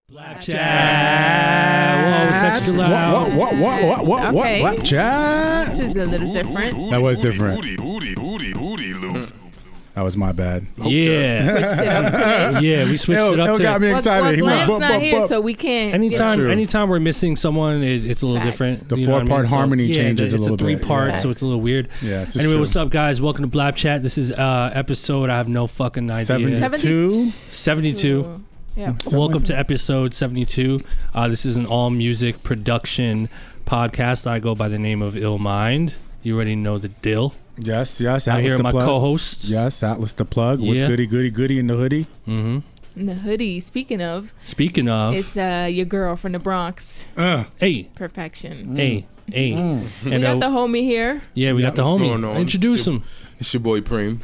BLAPCHAT. Whoa, it's extra loud. What? Okay. BLAPCHAT. This is a little different. That was different. That was my bad. Yeah. Switched it up today. Yeah, we switched it up It got me today. excited. Well, He went, Glam's not here, bup. so we can't. Anytime we're missing someone, it's a little Facts. different. The You know what I mean? four-part harmony changes a little bit. It's a three-part, Yeah. so it's a little weird. Yeah, it's Anyway, true. what's up, guys? Welcome to BLAPCHAT. This is episode, I have no fucking idea. 72. 72. Yeah. Welcome to episode 72. This is an all-music production podcast. I go by the name of Illmind. You already know the deal. Yes. I'm Atlas here with the my plug. co-hosts. Yes, Atlas the plug. What's Yeah. goody in the hoodie? Mm-hmm. And the hoodie, speaking of, Speaking of, it's your girl from the Bronx. hey, Perfection. hey. We And got the homie here. yeah, we got the What's going homie. on? Introduce him. It's your boy Preem.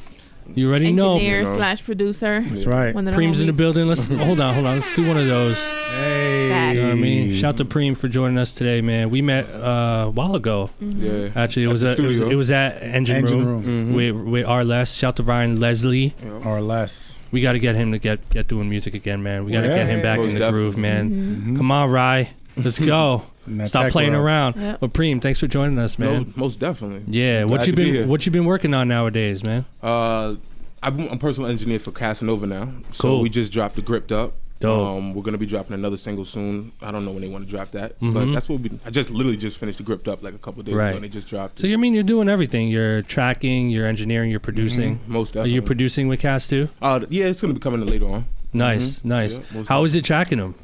You already know. Engineer know. / producer. That's right. One of the Preem's in the homies. building. Let's hold on. Let's do one of those. Hey. Facts. You know what I mean? Shout to Preem for joining us today, man. We met a while ago. Yeah. Actually, At the studio. it was at Engine Room, Mhm. with R-Less. Shout to Ryan Leslie. Or less. We got to get him to get doing music again, man. We got to Yeah. get him back Most in the groove, man. Mhm. Come on, Rye. Let's go. In that Stop tech playing world. around. Yep. But Preem, thanks for joining us, man. Most definitely. Yeah, Glad to be here. what you been working on nowadays, man? I'm personal engineer for Casanova now. So Cool. we just dropped the Gripped Up. Dope. We're gonna be dropping another single soon. I don't know when they want to drop that, Mhm. but that's what I literally just finished the Gripped Up like a couple of days Right. ago, and they just dropped. So, it. I mean, you're doing everything. You're tracking, you're engineering, you're producing. Most Are definitely. you producing with Cass too? Yeah, it's gonna be coming later on. Nice, nice. Yeah, most How is it tracking him?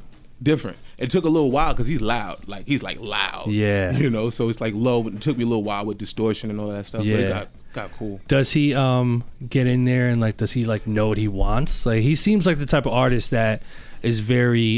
Different. It took a little while because he's loud. Like he's like loud. Yeah. You know, so it's like low. It took me a little while with distortion and all that stuff. But Yeah. it got cool. Does he get in there and does he know what he wants? Like, he seems like the type of artist that is very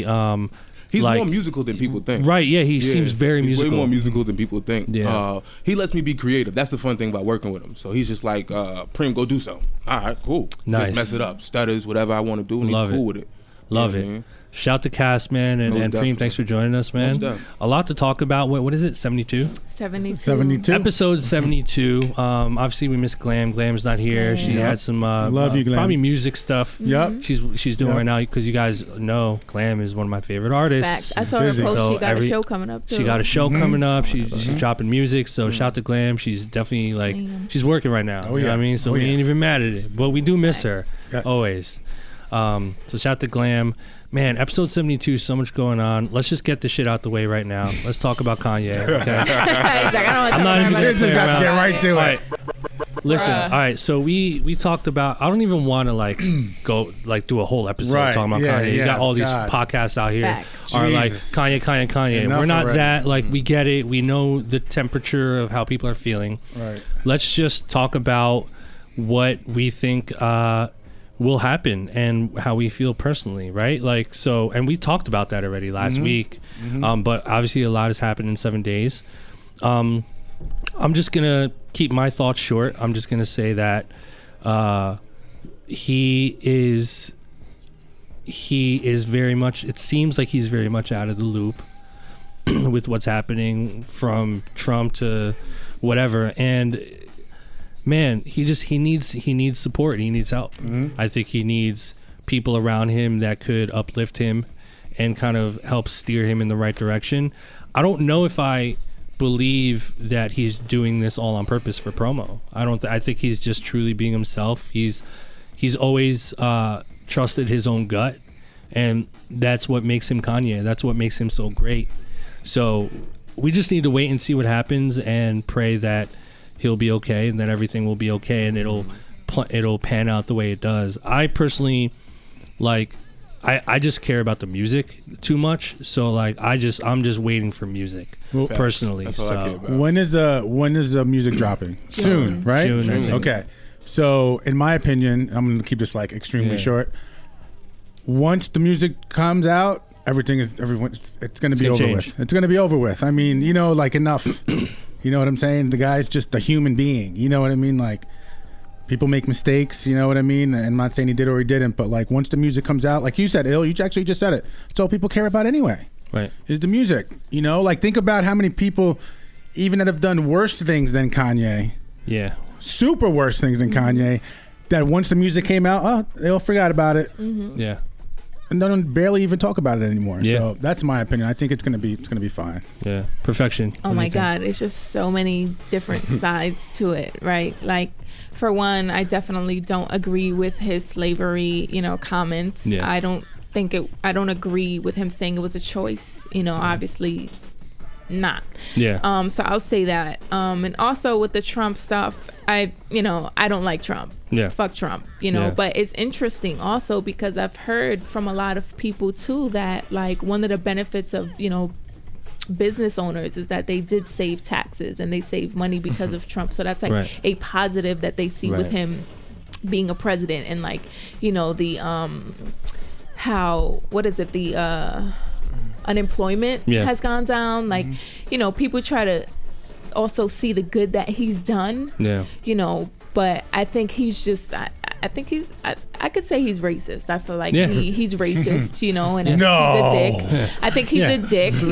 He's like- more musical than people think. right. Yeah, he Yeah, seems very he's musical. way more musical than people think. Yeah. He lets me be creative. That's the fun thing about working with him. So he's just like, Preem, go do something. All right, cool. Nice. Just mess it up. Stutters, whatever I want to do, and Love he's cool it. with it. Love You know it. what I mean? Shout to Cass, man, and Most Preem. definitely. Thanks for joining us, man. Most definitely. A lot to talk about. What is it? 72. 72. 72. Episode 72. Obviously we missed Glam. Glam's not here. She Yep. had some love you, Glam. probably music stuff. Yep. She's doing Yep. right now because you guys know Glam is one of my favorite artists. Facts. I saw her busy. post. So She got every- a show coming up too. She got a show Mhm. coming up. She's dropping music. So shout to Glam. She's definitely Damn. she's working right now. Oh, You know yeah. what I mean? So Oh, we yeah. ain't even mad at it. But we do miss her Yes. always. So shout to Glam. Man, episode 72, so much going on. Let's just get this shit out the way right now. Let's talk about Kanye. Okay. He's like, I don't want to I'm not even gonna Just play have to get around. right to All it. right. Listen, Bruh. all right, so we talked about, I don't even want to go do a whole episode Right, talking about yeah, Kanye. You yeah, got all these God. podcasts out here Facts. are Jesus. like Kanye. Enough We're not already. that, we get it. We know the temperature of how people are feeling. Right. Let's just talk about what we think will happen and how we feel personally, right? And we talked about that already last week. But obviously a lot has happened in 7 days. I'm just gonna keep my thoughts short. I'm just gonna say that he is very much, it seems like he's very much out of the loop with what's happening from Trump to whatever. And man, he needs support. He needs help. I think he needs people around him that could uplift him and kind of help steer him in the right direction. I don't know if I believe that he's doing this all on purpose for promo. I think he's just truly being himself. He's always trusted his own gut, and that's what makes him Kanye. That's what makes him so great. So we just need to wait and see what happens and pray that he'll be okay and that everything will be okay and it'll pan out the way it does. I personally I just care about the music too much, so I'm just waiting for music personally. That's all I care So about. When is the music dropping? Soon, right? June, I think. Okay. So, in my opinion, I'm going to keep this extremely Yeah. short. Once the music comes out, it's going to be gonna over change. with. It's going to be over with. I mean, enough. You know what I'm saying? The guy's just a human being. You know what I mean? People make mistakes, you know what I mean? And I'm not saying he did or he didn't, but once the music comes out, like you said, you actually just said it. It's all people care about anyway. right. Is the music. Think about how many people, even that have done worse things than Kanye, Yeah. super worse things than Kanye, that once the music came out, they all forgot about it. Yeah. don't barely even talk about it anymore. Yeah. So that's my opinion. I think it's gonna be fine. Yeah, perfection. Oh my God, it's just so many different sides to it, right? Like, for one, I definitely don't agree with his slavery, comments. Yeah. I don't agree with him saying it was a choice. Obviously not. Yeah. So I'll say that. And also with the Trump stuff, I don't like Trump. Yeah. Fuck Trump, Yeah. But it's interesting also because I've heard from a lot of people too that like one of the benefits of, business owners is that they did save taxes and they save money because of Trump. So that's like a positive that they see with him being a president. And like, the unemployment has gone down. Like, people try to also see the good that he's done. Yeah. But I think he's just I could say he's racist. I feel like he's racist, and he's a dick. I think he's a dick, he's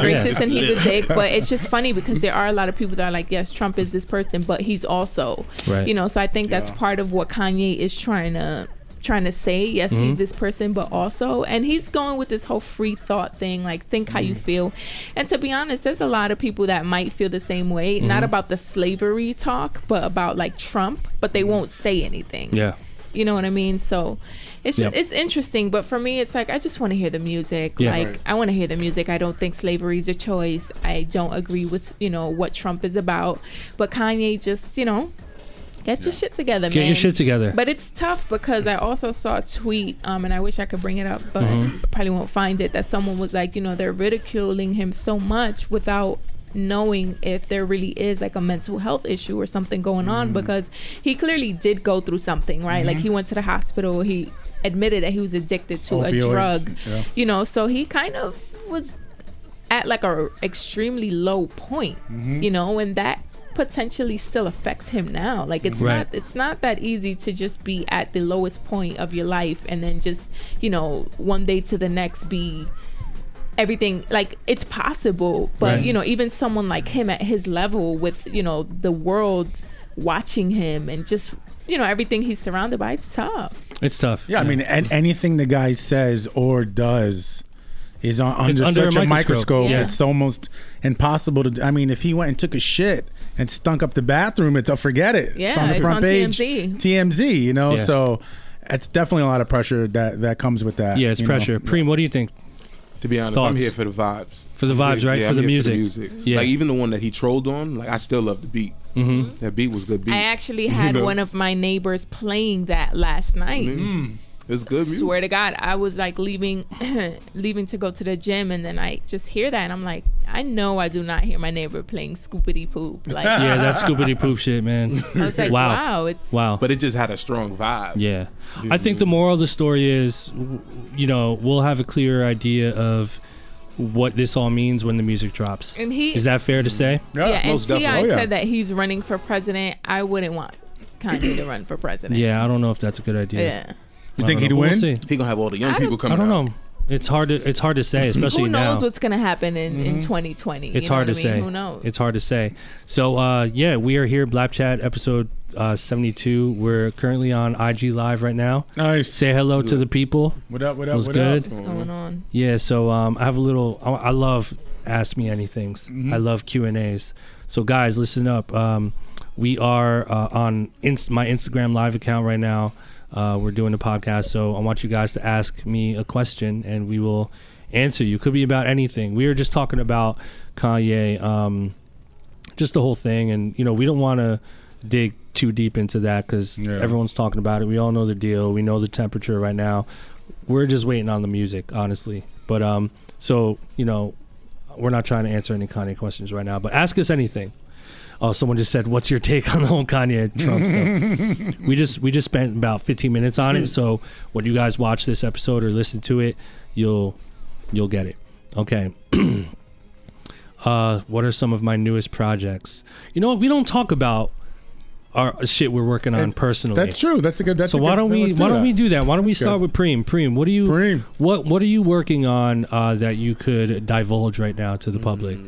racist and he's a dick. But it's just funny because there are a lot of people that are like, yes, Trump is this person, but he's also, so I think that's part of what Kanye is trying to say. Yes, he's this person, but also, and he's going with this whole free thought thing, like think how you feel. And to be honest, there's a lot of people that might feel the same way, not about the slavery talk, but about like Trump, but they won't say anything. Yeah. You know what I mean? So it's just, it's interesting, but for me, it's like, I just want to hear the music. I want to hear the music. I don't think slavery is a choice. I don't agree with, what Trump is about, but Kanye just, get your shit together, man. Get your shit together. But it's tough because I also saw a tweet, and I wish I could bring it up, but probably won't find it, that someone was like, they're ridiculing him so much without knowing if there really is like a mental health issue or something going on, because he clearly did go through something, right? Like he went to the hospital, he admitted that he was addicted to a drug, so he kind of was at like a extremely low point, and that potentially still affects him now. Like it's not that easy to just be at the lowest point of your life and then just one day to the next be everything. Like it's possible, but even someone like him at his level with the world watching him and just everything he's surrounded by, it's tough. I mean, anything the guy says or does is under such a microscope. It's almost impossible to. I mean, if he went and took a shit and stunk up the bathroom, forget it. It's on the front page. TMZ. So it's definitely a lot of pressure that comes with that. Yeah, it's pressure. Preem, what do you think? To be honest, I'm here for the vibes. For the vibes, right? For the music. Yeah. Like even the one that he trolled on, like I still love the beat. That beat was good beat. I actually had one of my neighbors playing that last night. It's good music. Swear to God, I was like leaving to go to the gym, and then I just hear that, and I'm like, I know I do not hear my neighbor playing Scoopity Poop. Like, yeah, that's Scoopity Poop shit, man. I was like, wow. But it just had a strong vibe. Yeah. I think the moral of the story is, we'll have a clearer idea of what this all means when the music drops. And is that fair to say? Yeah, and T.I. said that he's running for president. I wouldn't want Kanye to run for president. Yeah, I don't know if that's a good idea. Yeah. You think he'd win? We'll see. He gonna have all the young people coming out. I don't know. It's hard to say, especially now. Who knows what's gonna happen in 2020? It's hard to say. Who knows? It's hard to say. So we are here, BLAPCHAT episode 72. We're currently on IG Live right now. Nice. Say hello to the people. What up? What's good? What's going on? Yeah. So I have a little. I love Ask Me Anythings. I love Q&As. So guys, listen up. We are on my Instagram live account right now. We're doing a podcast, so I want you guys to ask me a question and we will answer you. Could be about anything. We were just talking about Kanye, just the whole thing, and we don't want to dig too deep into that because everyone's talking about it. We all know the deal. We know the temperature right now. We're just waiting on the music, honestly. But so we're not trying to answer any Kanye questions right now, but ask us anything. Oh, someone just said, "What's your take on the whole Kanye Trump stuff?" We just spent about 15 minutes on it. So when you guys watch this episode or listen to it, you'll get it. Okay. What are some of my newest projects? You know what? We don't talk about our shit we're working on personally. That's true. That's a good. So why don't we do that? Why don't we start with Preem? Preem, what are you working on that you could divulge right now to the public?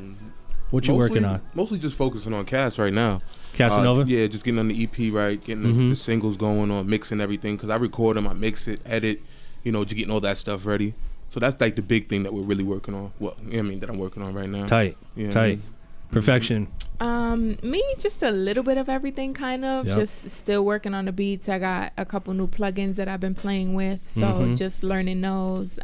What you working on? Mostly just focusing on Cass right now. Casanova? Yeah, just getting on the EP right, getting the singles going on, mixing everything. Because I record them, I mix it, edit, just getting all that stuff ready. So that's like the big thing that we're really working on. Well, that I'm working on right now. Tight. Perfection. Me, just a little bit of everything, kind of. Yep. Just still working on the beats. I got a couple new plugins that I've been playing with, so just learning those.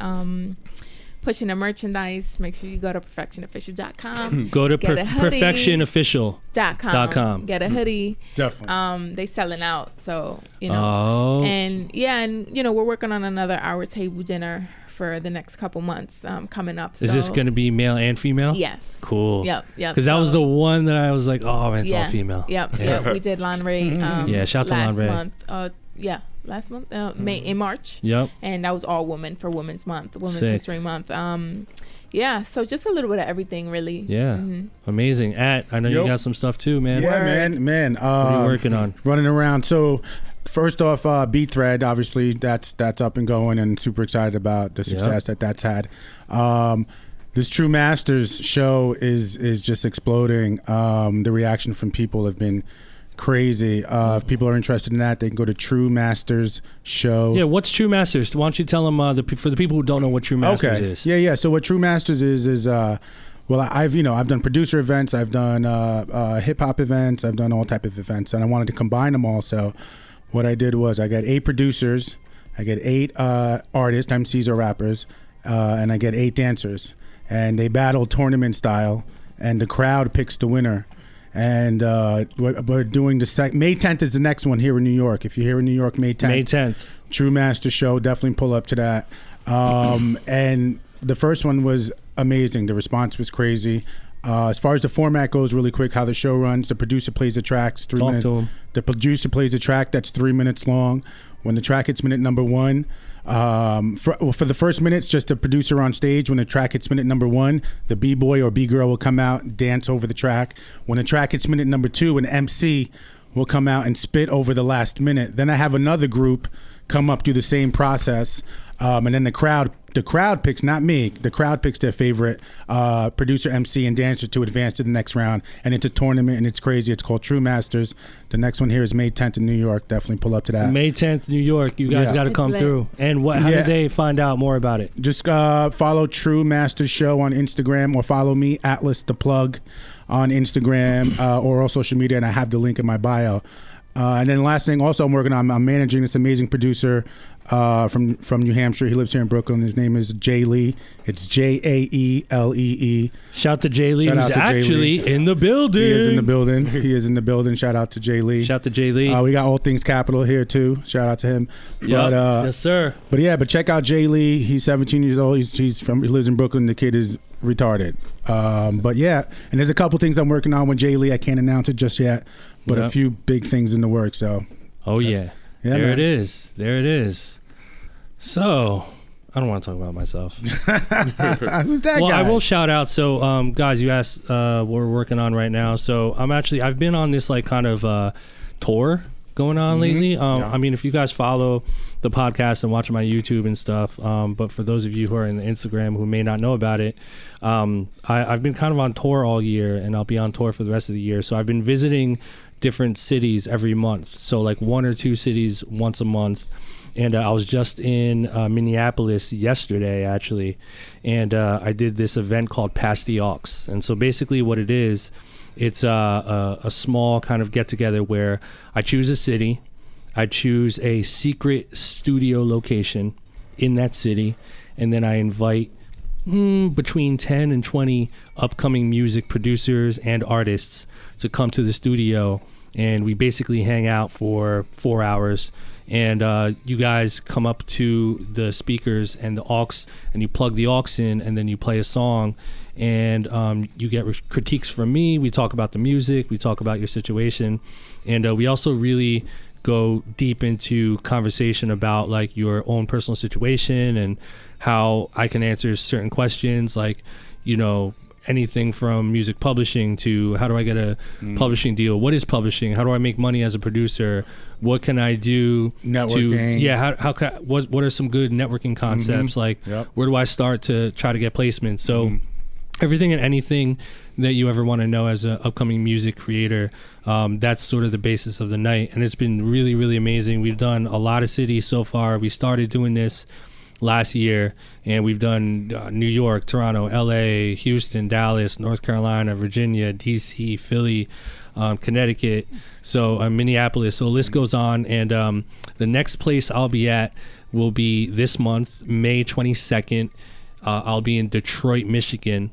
Pushing the merchandise. Make sure you go to perfectionofficial.com. Go to perfectionofficial.com. Get a hoodie. Definitely. They selling out, so and we're working on another Our Table dinner for the next couple months coming up. Is this going to be male and female? Yes. Cool. Yep. Because that was the one that I was like, oh man, it's all female. Yep. We did Lanre. Shout to Lanre. Last month, in March. Yep. And that was all women for Women's Month, Women's Sick. History Month. So just a little bit of everything, really. Yeah. Amazing. I know you got some stuff too, man. Yeah, man. What are you working on? Running around. So first off, Beat Thread, obviously that's up and going, and super excited about the success that's had. This True Masters show is just exploding. The reaction from people have been crazy. If people are interested in that, they can go to True Masters Show. Yeah, what's True Masters? Why don't you tell them for the people who don't know what True Masters is? Yeah. So what True Masters is I've done producer events, I've done hip hop events, I've done all type of events, and I wanted to combine them all. So what I did was I got 8 producers, I get 8 artists, MCs or rappers, and I get 8 dancers, and they battle tournament style, and the crowd picks the winner. And we're doing May 10th is the next one here in New York. If you're here in New York, May 10th. True Master Show, definitely pull up to that. And the first one was amazing. The response was crazy. As far as the format goes, really quick, how the show runs, the producer plays the track, it's 3 minutes. The producer plays a track that's 3 minutes long. When the track hits minute number 1, for the first minute, it's just the producer on stage. When the track hits minute number 1, the B-boy or B-girl will come out, dance over the track. When the track hits minute number 2, an MC will come out and spit over the last minute. Then I have another group come up, do the same process, and then the crowd picks, not me, the crowd picks their favorite producer, MC, and dancer to advance to the next round. And it's a tournament, and it's crazy. It's called True Masters. The next one here is May 10th in New York. Definitely pull up to that. May 10th, New York. You guys got to come through. And how do they find out more about it? Just follow True Masters Show on Instagram, or follow me, Atlas the Plug, on Instagram or all social media, and I have the link in my bio. And then last thing, also I'm working on, I'm managing this amazing producer from New Hampshire. He lives here in Brooklyn. His name is Jay Lee. It's Jaeelee. Shout to Jay Lee, who's actually in the building. He is in the building. Shout out to Jay Lee. Shout to Jay Lee. We got All Things Capital here too. Shout out to him. Yep. Yes, sir. But check out Jay Lee. He's 17 years old. He lives in Brooklyn. The kid is retarded. And there's a couple things I'm working on with Jay Lee. I can't announce it just yet, but a few big things in the works. So. There it is. So, I don't want to talk about myself. Who's that guy? Well, I will shout out. So, guys, you asked what we're working on right now. So, I've been on this kind of tour going on lately. I mean, if you guys follow the podcast and watch my YouTube and stuff, but for those of you who are in the Instagram who may not know about it, I've been kind of on tour all year, and I'll be on tour for the rest of the year. So, I've been visiting different cities every month. So, 1 or 2 cities once a month. And I was just in Minneapolis yesterday, actually, and I did this event called Pass the Aux. And so basically what it is, it's a small kind of get-together where I choose a city, I choose a secret studio location in that city, and then I invite between 10 and 20 upcoming music producers and artists to come to the studio, and we basically hang out for 4 hours. And you guys come up to the speakers and the aux, and you plug the aux in, and then you play a song, and you get critiques from me. We talk about the music, we talk about your situation, and we also really go deep into conversation about your own personal situation and how I can answer certain questions, anything from music publishing to how do I get a publishing deal? What is publishing? How do I make money as a producer? What can I do networking? What are some good networking concepts? Where do I start to try to get placements? So everything and anything that you ever want to know as an upcoming music creator, that's sort of the basis of the night. And it's been really, really amazing. We've done a lot of cities so far. We started doing this last year, and we've done New York, Toronto, LA, Houston, Dallas, North Carolina, Virginia, DC, Philly, Connecticut, so Minneapolis. So the list goes on, and the next place I'll be at will be this month, May 22nd. I'll be in Detroit, Michigan.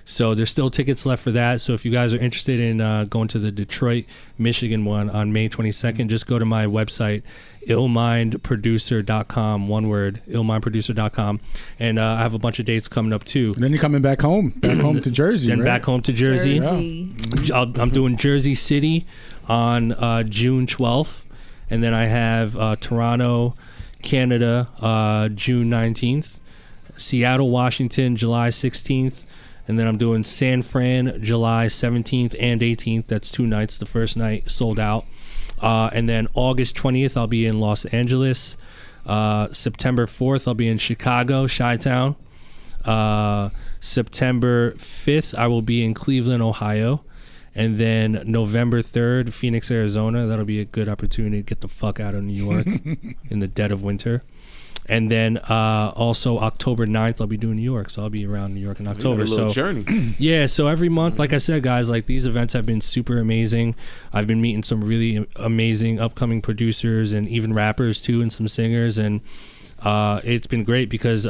So there's still tickets left for that. So if you guys are interested in going to the Detroit, Michigan one on May 22nd, just go to my website, illmindproducer.com, one word, illmindproducer.com. And I have a bunch of dates coming up too. And then you're coming back home to Jersey, Then right? back home to Jersey. I'm doing Jersey City on June 12th. And then I have Toronto, Canada, June 19th. Seattle, Washington, July 16th. And then I'm doing San Fran, July 17th and 18th. That's 2 nights. The first night sold out. And then August 20th, I'll be in Los Angeles. September 4th, I'll be in Chicago, Chi-Town. September 5th, I will be in Cleveland, Ohio. And then November 3rd, Phoenix, Arizona. That'll be a good opportunity to get the fuck out of New York in the dead of winter. And then also October 9th, I'll be doing New York. So I'll be around New York in October. A little journey. Yeah, so every month, like I said, guys, like these events have been super amazing. I've been meeting some really amazing upcoming producers and even rappers too, and some singers. And it's been great because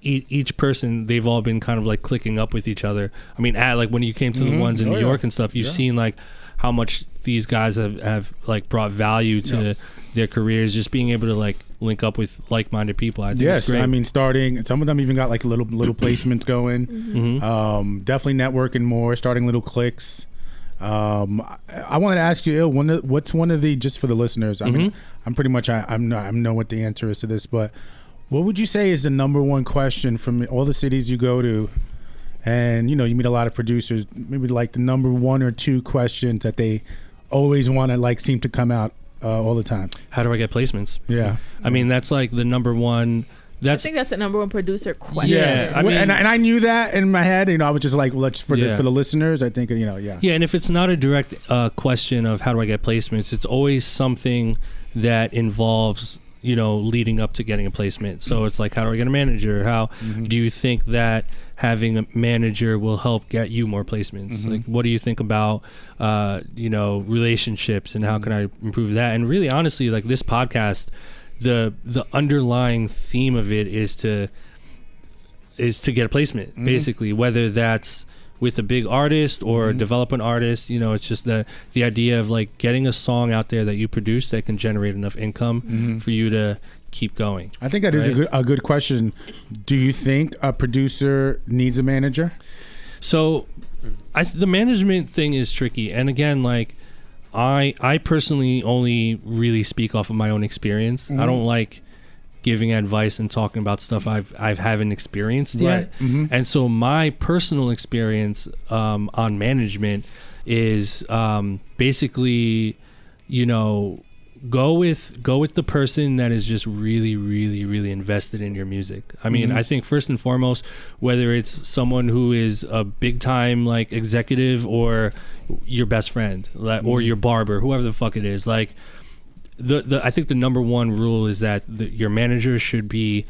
each person, they've all been kind of like clicking up with each other. I mean, like when you came to the ones in New York and stuff, you've seen like how much these guys have like brought value to their careers, just being able to like link up with like-minded people. I think it's great. I mean, starting, some of them even got like little placements going. Definitely networking more, starting little cliques. I wanted to ask you, what's one of the, just for the listeners, I mean, I'm pretty much, I know what the answer is to this, but what would you say is the number one question from all the cities you go to? And, you know, you meet a lot of producers, maybe like the number 1 or 2 questions that they always want to like seem to come out all the time. How do I get placements? Yeah. I mean, that's like the number one. I think that's the number one producer question. Yeah, I mean, and I knew that in my head. You know, I was just like, let's for the listeners. I think Yeah, and if it's not a direct question of how do I get placements, it's always something that involves, you know, leading up to getting a placement. So it's like, how do I get a manager? How do you think that having a manager will help get you more placements? Like, what do you think about, you know, relationships, and how can I improve that? And really, honestly, like this podcast, the underlying theme of it is to get a placement, basically, whether that's with a big artist or a development artist. You know, it's just the idea of like getting a song out there that you produce that can generate enough income for you to keep going. I think that is a good question. Do you think a producer needs a manager? So the management thing is tricky. And again, like I personally only really speak off of my own experience. I don't like giving advice and talking about stuff I haven't experienced yet. And so my personal experience on management is basically, you know, go with the person that is just really, really, really invested in your music. I mean, I think first and foremost, whether it's someone who is a big time like executive or your best friend, like, or your barber, whoever the fuck it is, like I think the number one rule is that your manager should be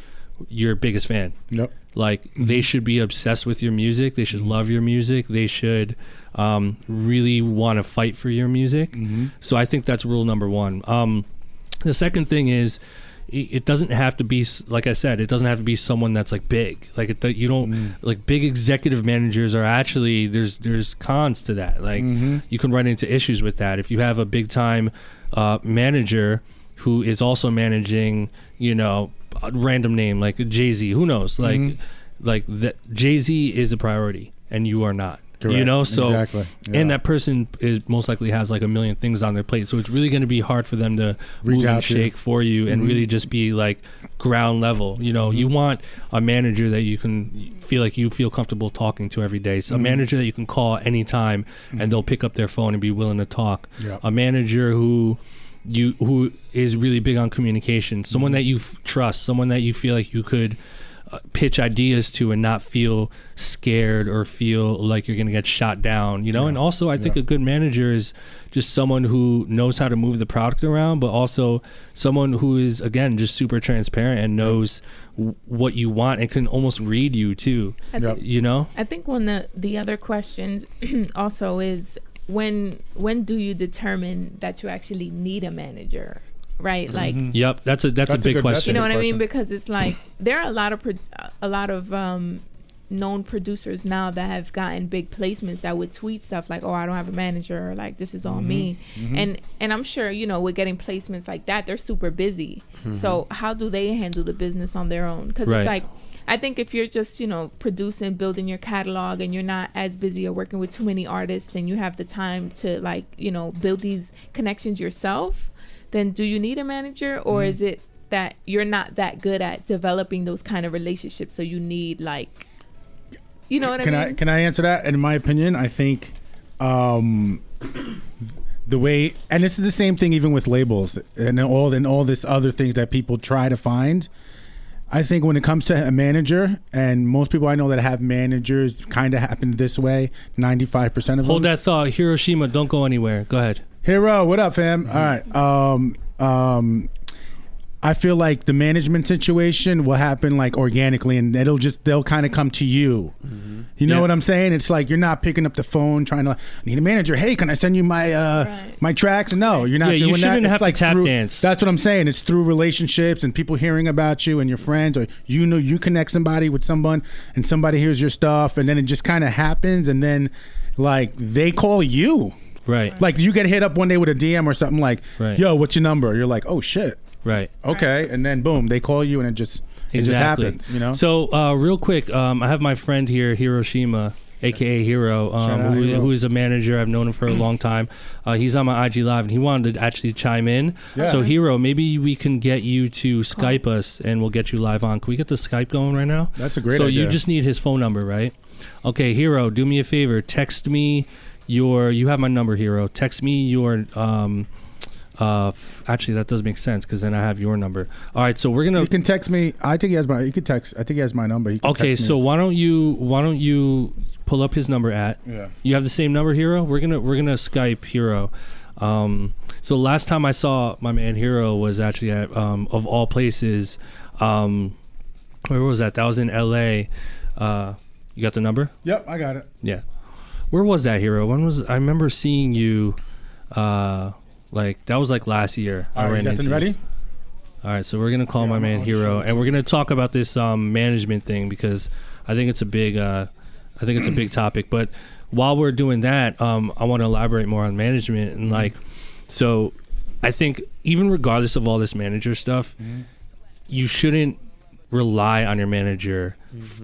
your biggest fan. Yep. Like they should be obsessed with your music. They should love your music. They should really want to fight for your music. So I think that's rule number one. The second thing is, it doesn't have to be, like I said, it doesn't have to be someone that's like big. Like you don't like big executive managers are actually, there's cons to that. Like you can run into issues with that if you have a big time manager who is also managing, you know, a random name like Jay-Z. Who knows? Like that Jay-Z is a priority and you are not. Correct. You know, so exactly. And that person is most likely has like a million things on their plate, so it's really going to be hard for them to move and shake for you and really just be like ground level. You know, you want a manager that you can feel comfortable talking to every day. So a manager that you can call anytime and they'll pick up their phone and be willing to talk. A manager who is really big on communication, someone that you trust, someone that you feel like you could pitch ideas to and not feel scared or feel like you're going to get shot down, you know? And also I think a good manager is just someone who knows how to move the product around, but also someone who is, again, just super transparent and knows what you want and can almost read you too, you know? I think one of the other questions also is when do you determine that you actually need a manager? Right, like yep, that's a big question. You know what I mean? Because it's like there are a lot of known producers now that have gotten big placements that would tweet stuff like, "Oh, I don't have a manager," or like, "This is all me." And I'm sure, you know, with getting placements like that, they're super busy. So how do they handle the business on their own? Because it's like, I think if you're just, you know, producing, building your catalog, and you're not as busy or working with too many artists, and you have the time to, like, you know, build these connections yourself, then do you need a manager, or is it that you're not that good at developing those kind of relationships, so you need, like, you know what I mean? Can I answer that? In my opinion, I think the way, and this is the same thing even with labels and all this other things that people try to find. I think when it comes to a manager, and most people I know that have managers kind of happen this way, 95% of them. Hold that thought. Hiroshima, don't go anywhere. Go ahead. Hero, what up, fam? All right. I feel like the management situation will happen like organically, and they'll kind of come to you. You know what I'm saying? It's like you're not picking up the phone trying to, I need a manager. Hey, can I send you my my tracks? No, you're not doing that. You shouldn't have like to tap dance. That's what I'm saying. It's through relationships and people hearing about you and your friends, or you know, you connect somebody with someone and somebody hears your stuff, and then it just kind of happens, and then like they call you. Right. Like you get hit up one day with a DM or something like, yo, what's your number? You're like, oh shit. Right. Okay. And then boom, they call you, and it just happens, you know? So real quick, I have my friend here, Hiroshima, aka Hero, who is a manager. I've known him for a long time. He's on my IG Live, and he wanted to actually chime in. Yeah. So Hero, maybe we can get you to Skype us, and we'll get you live on. Can we get the Skype going right now? That's a great idea. So you just need his phone number, right? Okay, Hero, do me a favor. Text me you have my number, Hero. Text me your actually that does make sense, because then I have your number. All right, so we're gonna, you can text me. I think he has my number. Okay, so why don't you pull up his number you have the same number, Hero? We're gonna Skype Hero. So last time I saw my man Hero was actually at of all places, where was that was in LA. You got the number? Yep, I got it. Yeah. Where was that, Hero? I remember seeing you, like, that was like last year. All right, nothing ready? All right, so we're going to call my man Hero, and we're going to talk about this management thing, because I think it's a big topic. But while we're doing that, I want to elaborate more on management. And like, so I think even regardless of all this manager stuff, you shouldn't rely on your manager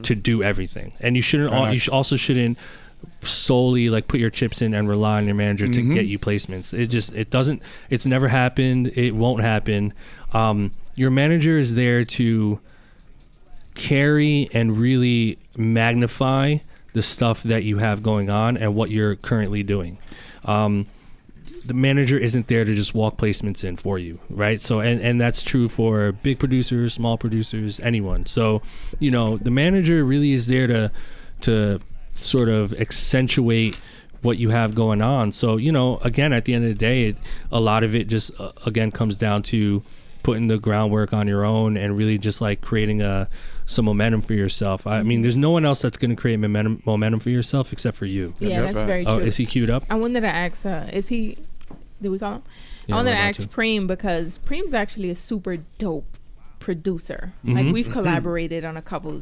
to do everything. And you also shouldn't solely like put your chips in and rely on your manager to get you placements. It's never happened. It won't happen. Your manager is there to carry and really magnify the stuff that you have going on and what you're currently doing. The manager isn't there to just walk placements in for you, right? So, and that's true for big producers, small producers, anyone. So, you know, the manager really is there to sort of accentuate what you have going on. So, you know, again, at the end of the day, a lot of it just again comes down to putting the groundwork on your own and really just like creating some momentum for yourself. I mean, there's no one else that's going to create momentum for yourself except for you. Yeah, that's very true. Is he queued up? I wanted to ask, did we call him? Yeah, I wanted to ask Preem, because Preem's actually a super dope producer. Like, we've collaborated on a couple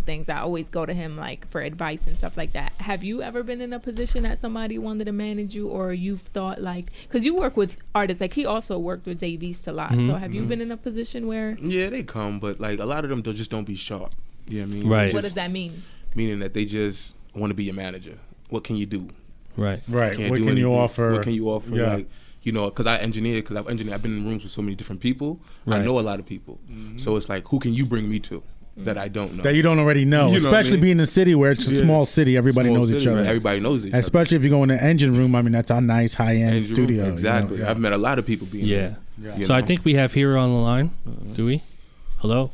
things. I always go to him like for advice and stuff like that. Have you ever been in a position that somebody wanted to manage you, or you've thought like, because you work with artists, like he also worked with Dave East a lot. So have you been in a position where? Yeah, they come, but like a lot of them just don't be sharp. You know what I mean? Right. What does that mean? Meaning that they just want to be your manager. What can you do? Right. What can you offer? What can you offer? Yeah. Like, you know, because I've been in rooms with so many different people. Right. I know a lot of people. So it's like, who can you bring me to that I don't know? That you don't already know. You know especially being in a city where it's a small city. Everybody knows each other. Everybody knows each other. Especially if you go in the engine room. I mean, that's a nice high-end studio. Exactly. You know? I've met a lot of people being there. So I think we have Hero on the line. Do we? Hello?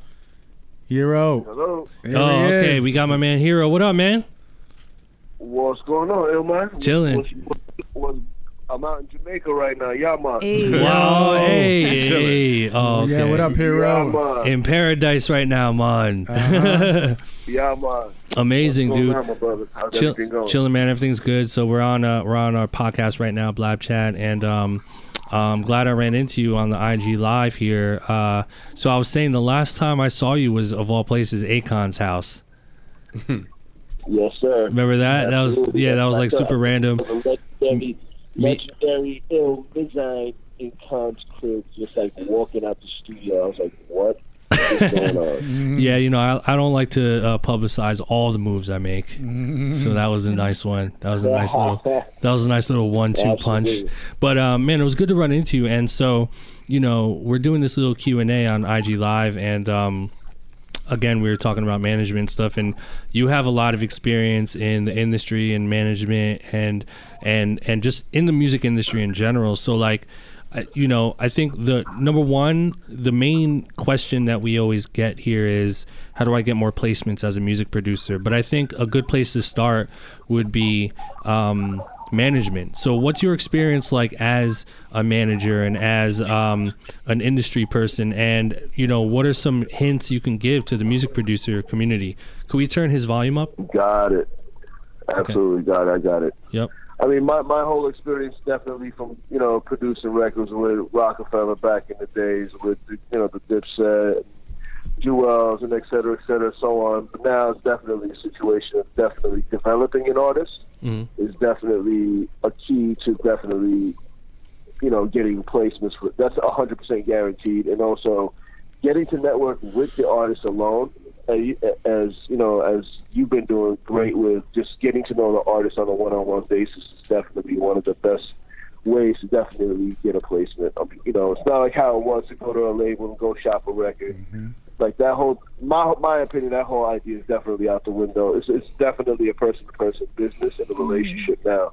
Hero. Hello. Okay. We got my man Hero. What up, man? What's going on, Illmind? Chilling. I'm out in Jamaica right now. Yeah, man. Hey. Wow. Hey. Oh, okay. Yeah, what up, Hero? Yeah, man. In paradise right now, man. Yeah, man. Amazing, What's dude. going on, my brother? How's everything going? Chilling, man. Everything's good. So we're on our podcast right now, BLAPCHAT, and I'm glad I ran into you on the IG Live here. So I was saying the last time I saw you was, of all places, Akon's house. Yes, sir. Remember that? Absolutely. That was like super random. Legendary ill design in Khan's crib, just like walking out the studio. I was like, what is going on? Yeah, I don't like to publicize all the moves I make. So that was a nice one. That was a nice little 1-2 punch. But man, it was good to run into you. And so, we're doing this little Q&A on IG Live, and again, we were talking about management stuff, and you have a lot of experience in the industry and management and just in the music industry in general. So like, I think the number one, the main question that we always get here is, how do I get more placements as a music producer? But I think a good place to start would be management. So what's your experience like as a manager and as an industry person, and what are some hints you can give to the music producer community? Could we turn his volume up? Got it. Absolutely. Okay. Got it. I got it. Yep. I mean, my whole experience definitely from, producing records with Rockefeller back in the days, with, the Dipset, Jewels, and et cetera, so on. But now it's definitely a situation of definitely developing an artist is definitely a key to definitely, getting placements. That's 100% guaranteed. And also getting to network with the artist alone, as you've been doing great with just getting to know the artist on a one-on-one basis is definitely one of the best ways to definitely get a placement. It's not like how it was to go to a label and go shop a record. Like that whole, my opinion, that whole idea is definitely out the window. It's definitely a person-to-person business and a relationship now.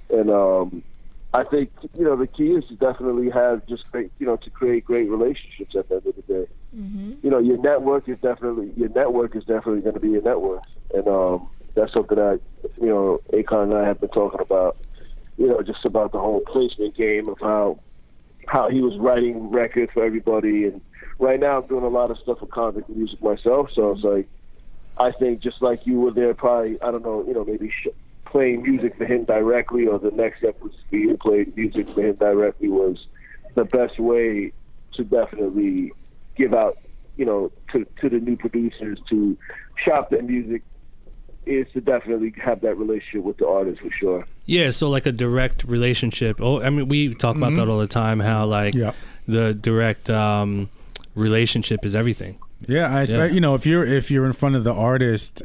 And I think, the key is to definitely have just great, to create great relationships at the end of the day. Your network is definitely going to be your network. And that's something that, Akon and I have been talking about, just about the whole placement game of how he was writing records for everybody. And right now I'm doing a lot of stuff with convict music myself. So it's like, I think just like you were there, probably, I don't know, maybe playing music for him directly, or the next step was for you to play music for him directly, was the best way to definitely give out, to the new producers to shop their music, is to definitely have that relationship with the artist for sure. Yeah, so like a direct relationship. Oh, I mean, we talk about that all the time, how like the direct relationship is everything. Yeah, I expect, if you're in front of the artist,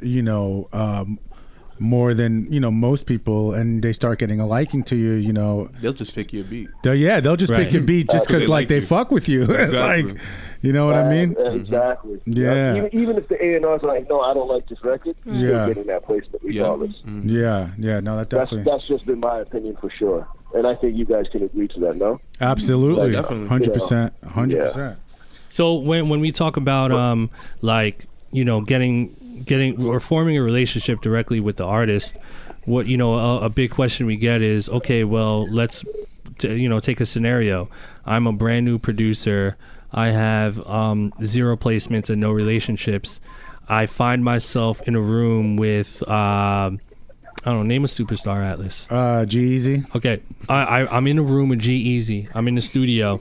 more than most people, and they start getting a liking to you, they'll just pick your beat. They'll just pick your beat just because like they fuck with you. Exactly. Like, you know what I mean? Exactly. Yeah. Even if the A&R's like, no, I don't like this record, you're getting that placement regardless. Yeah. No, that definitely. That's just been my opinion for sure, and I think you guys can agree to that. No? Absolutely. Like, 100%. 100%. So when we talk about getting or forming a relationship directly with the artist, what a big question we get is, okay, well, let's take a scenario. I'm a brand new producer. I have 0 placements and no relationships. I find myself in a room with I don't know, name a superstar, Atlas. G-Eazy. Okay, I'm in a room with G-Eazy. I'm in the studio,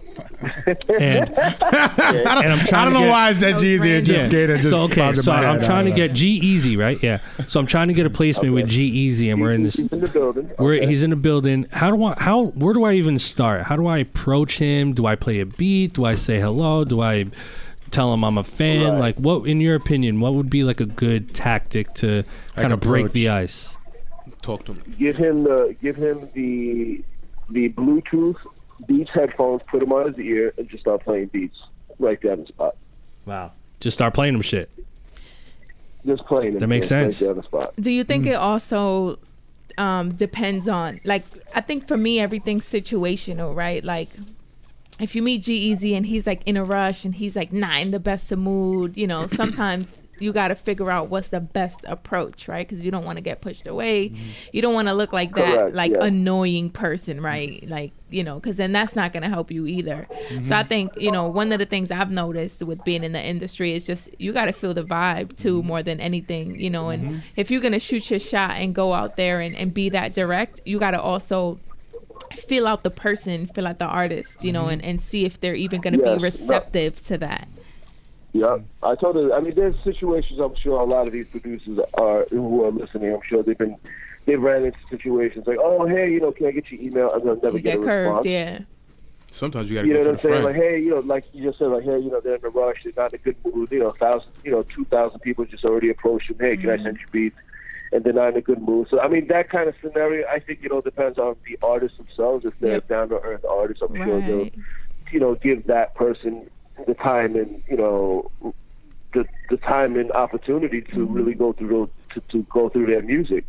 and I'm trying. I don't know why I said G-Eazy. So I'm trying to get G-Eazy, right? Yeah. So I'm trying to get a placement with G-Eazy, and we're in this. He's in the building. He's in the building. Where do I even start? How do I approach him? Do I play a beat? Do I say hello? Do I tell him I'm a fan? Right. Like, what, in your opinion, what would be like a good tactic to kind of break the ice? Talk to him. Give him the Bluetooth Beats headphones. Put them on his ear and just start playing beats right there on the spot. Wow! Just start playing him shit. Just playing. That makes sense. Right there on the spot. Do you think it also depends on, like, I think for me everything's situational, right? Like, if you meet G-Eazy and he's like in a rush and he's like not in the best of mood, you know, sometimes you got to figure out what's the best approach, right? Because you don't want to get pushed away. You don't want to look like that, like annoying person, right? Like, you know, because then that's not going to help you either. So I think, you know, one of the things I've noticed with being in the industry is just you got to feel the vibe too more than anything, you know. And if you're going to shoot your shot and go out there and be that direct, you got to also feel out the person, feel out the artist, you know, and see if they're even going to be receptive to that. Yeah, I mean, there's situations I'm sure a lot of these producers who are listening, I'm sure they've ran into situations like, oh, hey, you know, can I get your email? And they'll never get a response. Yeah. Sometimes you got to go for what I'm saying? Like, hey, you know, like you just said, like, hey, you know, they're in a rush, they're not in a good mood. You know, 2,000 people just already approached them. Hey, can I send you beats? And they're not in a good mood. So, I mean, that kind of scenario, I think, you know, depends on the artists themselves. If they're down-to-earth artists, I'm sure they'll, you know, give that person the time and, you know, the time and opportunity to really go through to go through their music.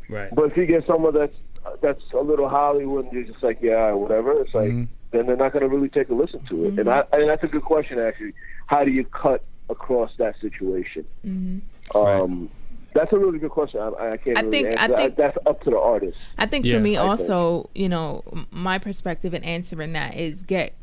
Right. But if you get someone that's a little Hollywood and you're just like, yeah, whatever, it's like, then they're not going to really take a listen to it. And that's a good question, actually. How do you cut across that situation? That's a really good question. I can't really answer. That's up to the artist. I think for me also, you know, my perspective in answering that is get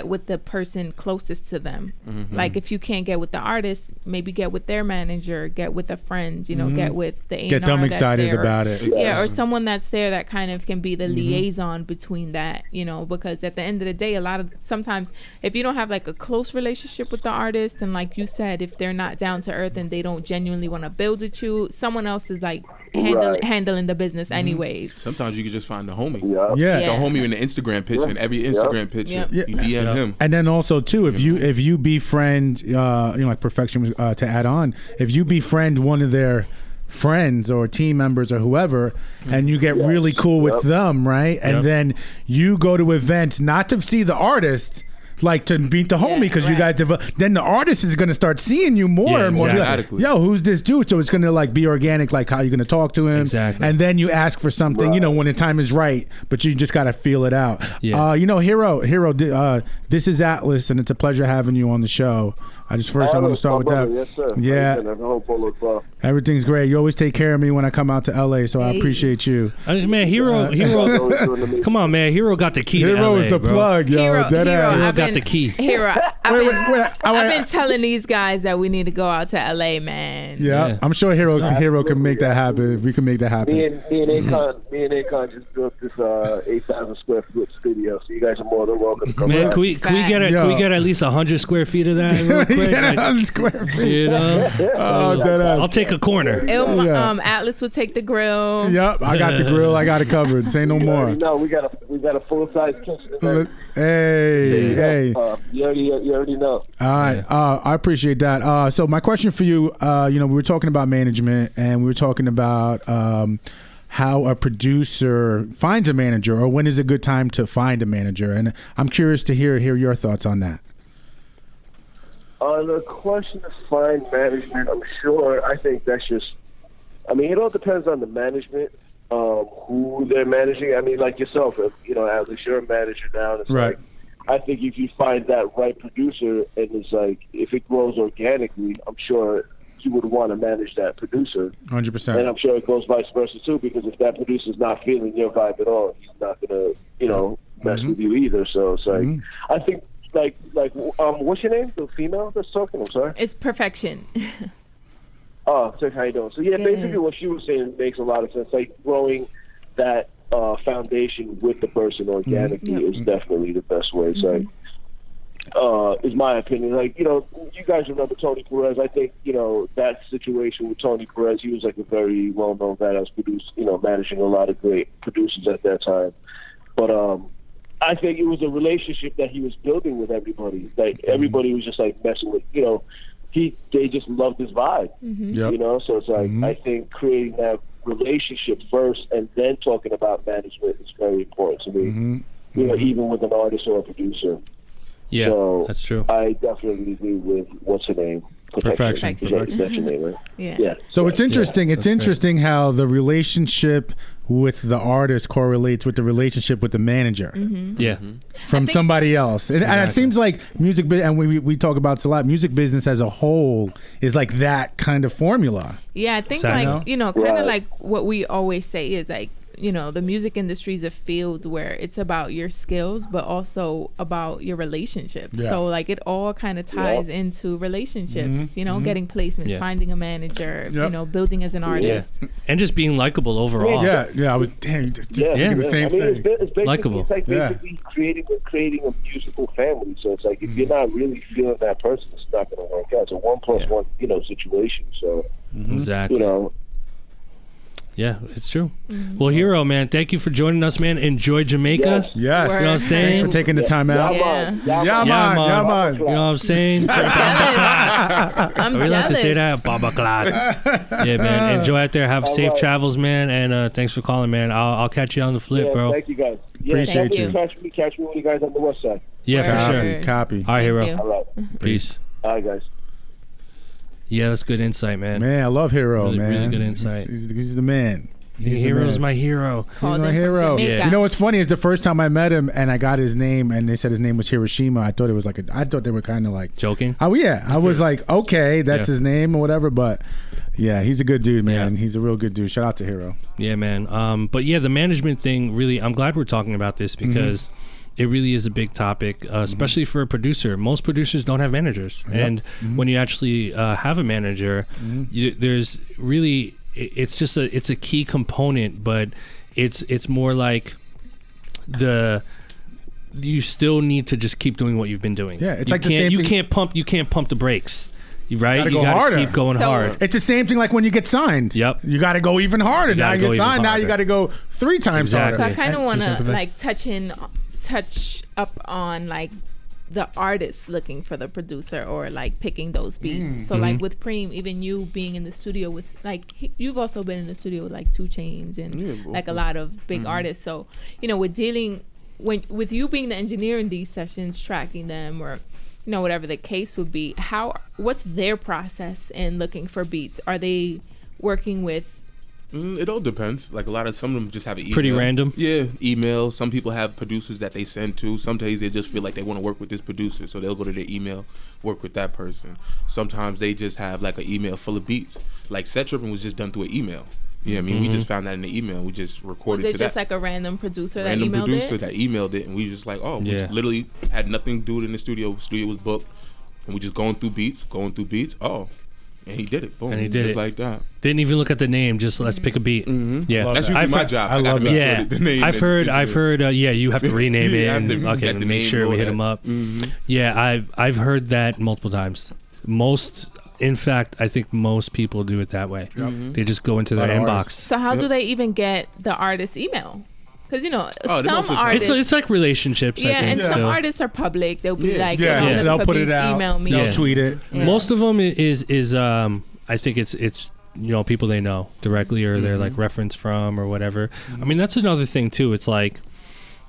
with the person closest to them. Like if you can't get with the artist, maybe get with their manager, get with a friend, you know, get with the A&R get them excited about it. Yeah, or someone that's there that kind of can be the liaison between that, you know, because at the end of the day, sometimes if you don't have like a close relationship with the artist, and like you said, if they're not down to earth and they don't genuinely want to build with you, someone else is like handling the business anyways. Sometimes you can just find the homie. Yeah. The homie in the Instagram picture, and every Instagram picture, you DM him. And then also too, if you befriend, you know, like Perfection to add on, if you befriend one of their friends or team members or whoever, and you get really cool with them, right? And then you go to events not to see the artist, like to meet the homie, because you guys then the artist is going to start seeing you more and more. Like, yo, who's this dude? So it's going to like be organic, like how you're going to talk to him. And then you ask for something, you know, when the time is right, but you just got to feel it out. You know, Hero, this is Atlas, and it's a pleasure having you on the show. I want to start with that. Yes, sir. Yeah. Everything's great. You always take care of me when I come out to LA, so I appreciate you. Man, Hero, come on, man. Hero got the key. Hero is the plug, yo. Hero got the key. Hero, I've been telling these guys that we need to go out to LA, man. Yeah. I'm sure Hero can make that happen. We can make that happen. Me and Akon just built this 8,000 square foot studio, so you guys are more than welcome to come. Man, can we get at least 100 square feet of that real quick? 100 square feet. You know? I'll take a corner. Atlas will take the grill. Yep, I got the grill. I got it covered. Say no more. No, we got a full size kitchen. Hey. You already know. All right. I appreciate that. So my question for you, you know, we were talking about management, and we were talking about how a producer finds a manager, or when is a good time to find a manager. And I'm curious to hear your thoughts on that. The question of find management, I think that's just, I mean, it all depends on the management, who they're managing. I mean, like yourself, you know, Atlas, you're a manager now. And it's right. Like, I think if you find that right producer, and it's like, if it grows organically, I'm sure you would want to manage that producer. 100%. And I'm sure it goes vice versa too, because if that producer's not feeling your vibe at all, he's not gonna, you know, mess with you either. So it's like, I think, like, what's your name? The female that's talking? I'm sorry. It's Perfection. Oh, so how you doing? So basically what she was saying makes a lot of sense. Like growing that foundation with the person organically is definitely the best way. So, is my opinion. Like, you know, you guys remember Tony Perez. I think, you know, that situation with Tony Perez, he was like a very well-known badass producer, you know, managing a lot of great producers at that time. But I think it was a relationship that he was building with everybody. Like, everybody was just like messing with, you know, they just loved his vibe, you know? So it's like, I think creating that relationship first and then talking about management is very important to me, you know, even with an artist or a producer. Yeah, so that's true. I definitely agree with what's her name. Perfection. Definitely, right? Yeah. So it's interesting. Yeah, it's interesting how the relationship with the artist correlates with the relationship with the manager. Yeah. From somebody else. And it seems like and we talk about this a lot, music business as a whole is like that kind of formula. Yeah, I think Sad, like, kind of like what we always say is like, the music industry is a field where it's about your skills, but also about your relationships. Yeah. So like it all kind of ties into relationships, getting placements, finding a manager, building as an artist. Yeah. And just being likable overall. Yeah. I was thinking the same thing. It's Likable. It's like basically creating a musical family. So it's like if you're not really feeling that person, it's not going to work out. It's a 1+1, situation. So exactly. Yeah, it's true. Well, Hero, man, thank you for joining us, man. Enjoy Jamaica. Yes. You know what I'm saying? Thanks for taking the time out. Yeah, man. You know what I'm saying? I'm we like to say jealous. that. Baba Clot. Yeah, man. Enjoy out there. Have safe travels, man. And thanks for calling, man. I'll catch you on the flip, bro. Thank you, guys. Appreciate you. Catch me when you guys on the west side. Yeah, for sure. Copy. All right, Hero. you. All right. Peace. All right, guys. Yeah, that's good insight, man. Man, I love Hero, Really, man. really good insight. He's the man. He's the Hero's man. my hero. Called He's my him from hero. Jamaica. Yeah. You know what's funny is the first time I met him and I got his name and they said his name was Hiroshima. I thought it was I thought they were kind of like Joking? Oh yeah, I was like, okay, that's Yeah. his name or whatever. But yeah, he's a good dude, man. Yeah. He's a real good dude. Shout out to Hero. Yeah, man. But yeah, the management thing, really, I'm glad we're talking about this because it really is a big topic, especially for a producer. Most producers don't have managers. And when you actually have a manager, there's really, it's a key component, but it's more like you still need to just keep doing what you've been doing. Yeah, it's you like the same thing. You can't pump the brakes. Right? You You gotta go harder. keep going hard. It's the same thing like when you get signed. Yep. You got to go even harder. Now gotta go you're even signed. Now harder. you got to go 3 times Exactly. So harder. I kind of want to something like touch up on like the artist looking for the producer or like picking those beats. So like with Preem, even you being in the studio with like you've also been in the studio with like 2 Chainz and like a lot of big artists. So with dealing with you being the engineer in these sessions, tracking them or whatever the case would be, what's their process in looking for beats? Are they working with It all depends. Like some of them just have an email. Pretty random. Yeah, email. Some people have producers that they send to. Sometimes they just feel like they want to work with this producer, so they'll go to their email, work with that person. Sometimes they just have like an email full of beats. Like Set Tripping was just done through an email. Yeah, I mean, we just found that in the email. We just recorded was to it just that. like a random producer that Random emailed producer it? that emailed it, and we just like, we just literally had nothing to do it in the studio. Studio was booked, and we just going through beats. And he did it. Boom. And he did just it. like that. Didn't even look at the name. Just let's pick a beat. Yeah, Love That's that. usually my heard- job. I gotta love make that. sure Yeah, that the name I've heard. You have to rename it. You have And, to okay, get the make name sure we and hit all him that. up. Yeah, I've heard that multiple times. In fact, I think most people do it that way. They just go into their lot of inbox. artists. So how do they even get the artist's email? Because they some mostly try- artists, It's like relationships. I yeah, think, and some so. artists are public. They'll be like, Yeah, they'll put it beats, out. email me. They'll Yeah. tweet it. Yeah. Most of them is I think it's people they know directly or they're like reference from or whatever. I mean, that's another thing too. It's like,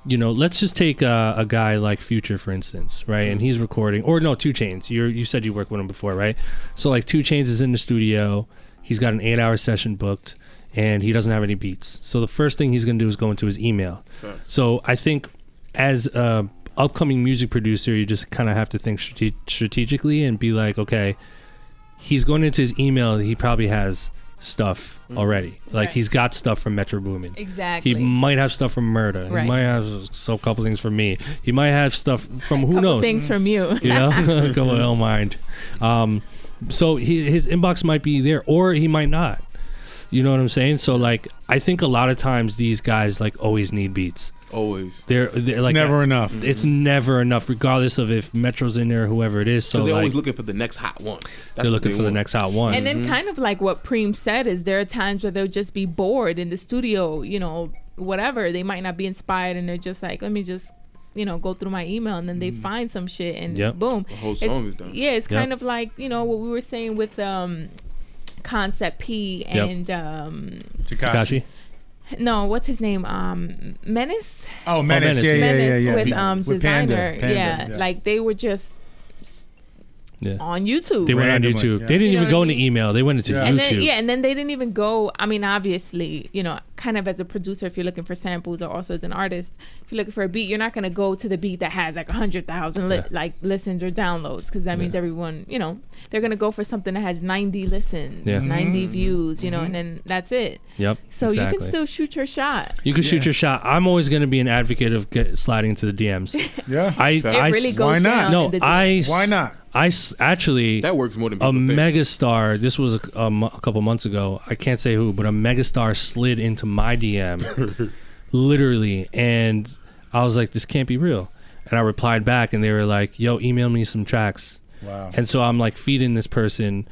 let's just take a guy like Future, for instance, right? And he's recording, or no, 2 Chainz. You said you worked with him before, right? So like 2 Chainz is in the studio. He's got an 8-hour session booked, and he doesn't have any beats. So the first thing he's gonna do is go into his email. Sure. So I think as a upcoming music producer, you just kind of have to think strategically and be like, okay, he's going into his email. He probably has stuff already. Like Right. he's got stuff from Metro Boomin. Exactly. He might have stuff from Murda. Right. He might have a couple things from me. He might have stuff from who Couple knows. things from you. You know, go with Illmind. So his inbox might be there, or he might not. You know what I'm saying? So like, I think a lot of times these guys like always need beats. Always. They're like Never enough. It's never enough, regardless of if Metro's in there or whoever it is. So Because they're like, always looking for the next hot one. they're looking for the next hot one. And then kind of like what Preem said is there are times where they'll just be bored in the studio, whatever. They might not be inspired and they're just like, let me just, go through my email, and then they find some shit and boom. The whole song is done. Yeah, it's kind of like, what we were saying with Concept P and Tekashi. no, what's his name? Menace? Oh, Menace. Menace. Yeah. Menace with With Designer. Panda. Yeah, like they were just on YouTube. They went on Randomly, YouTube. yeah. They didn't You even know go what I into email. They went into And YouTube. then, and then they didn't even go. I mean, obviously, kind of as a producer, if you're looking for samples, or also as an artist, if you're looking for a beat, you're not gonna go to the beat that has like 100,000 like listens or downloads, because that means everyone, they're gonna go for something that has 90 listens, 90 views, and then that's it. Yep. So you can still shoot your shot. You can shoot your shot. I'm always going to be an advocate of sliding into the DMs. Yeah. It really goes why not? down No, in the DMs. Why not? Actually, That works more than a people think. megastar. This was a couple months ago. I can't say who, but a megastar slid into my DM, literally, and I was like, "This can't be real." And I replied back, and they were like, "Yo, email me some tracks." Wow. And so I'm like feeding this person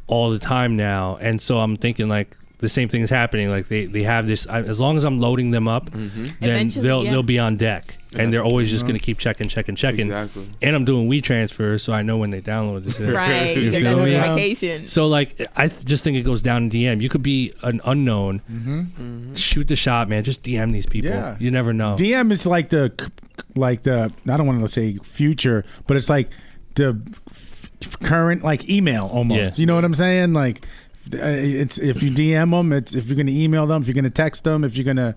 all the time now, and so I'm thinking like the same thing is happening. Like they have this. As long as I'm loading them up, then Eventually, they'll be on deck, and they're always just gonna keep checking. Exactly. And I'm doing WeTransfer, so I know when they download it. Right, You you get feel that me? notification. So like I just think it goes down in DM. You could be an unknown, shoot the shot, man. Just DM these people. Yeah. You never know. DM is like the I don't want to say future, but it's like the current like email almost. Yeah. You know what I'm saying? Like it's if you DM them, it's if you're gonna email them, if you're gonna text them, if you're gonna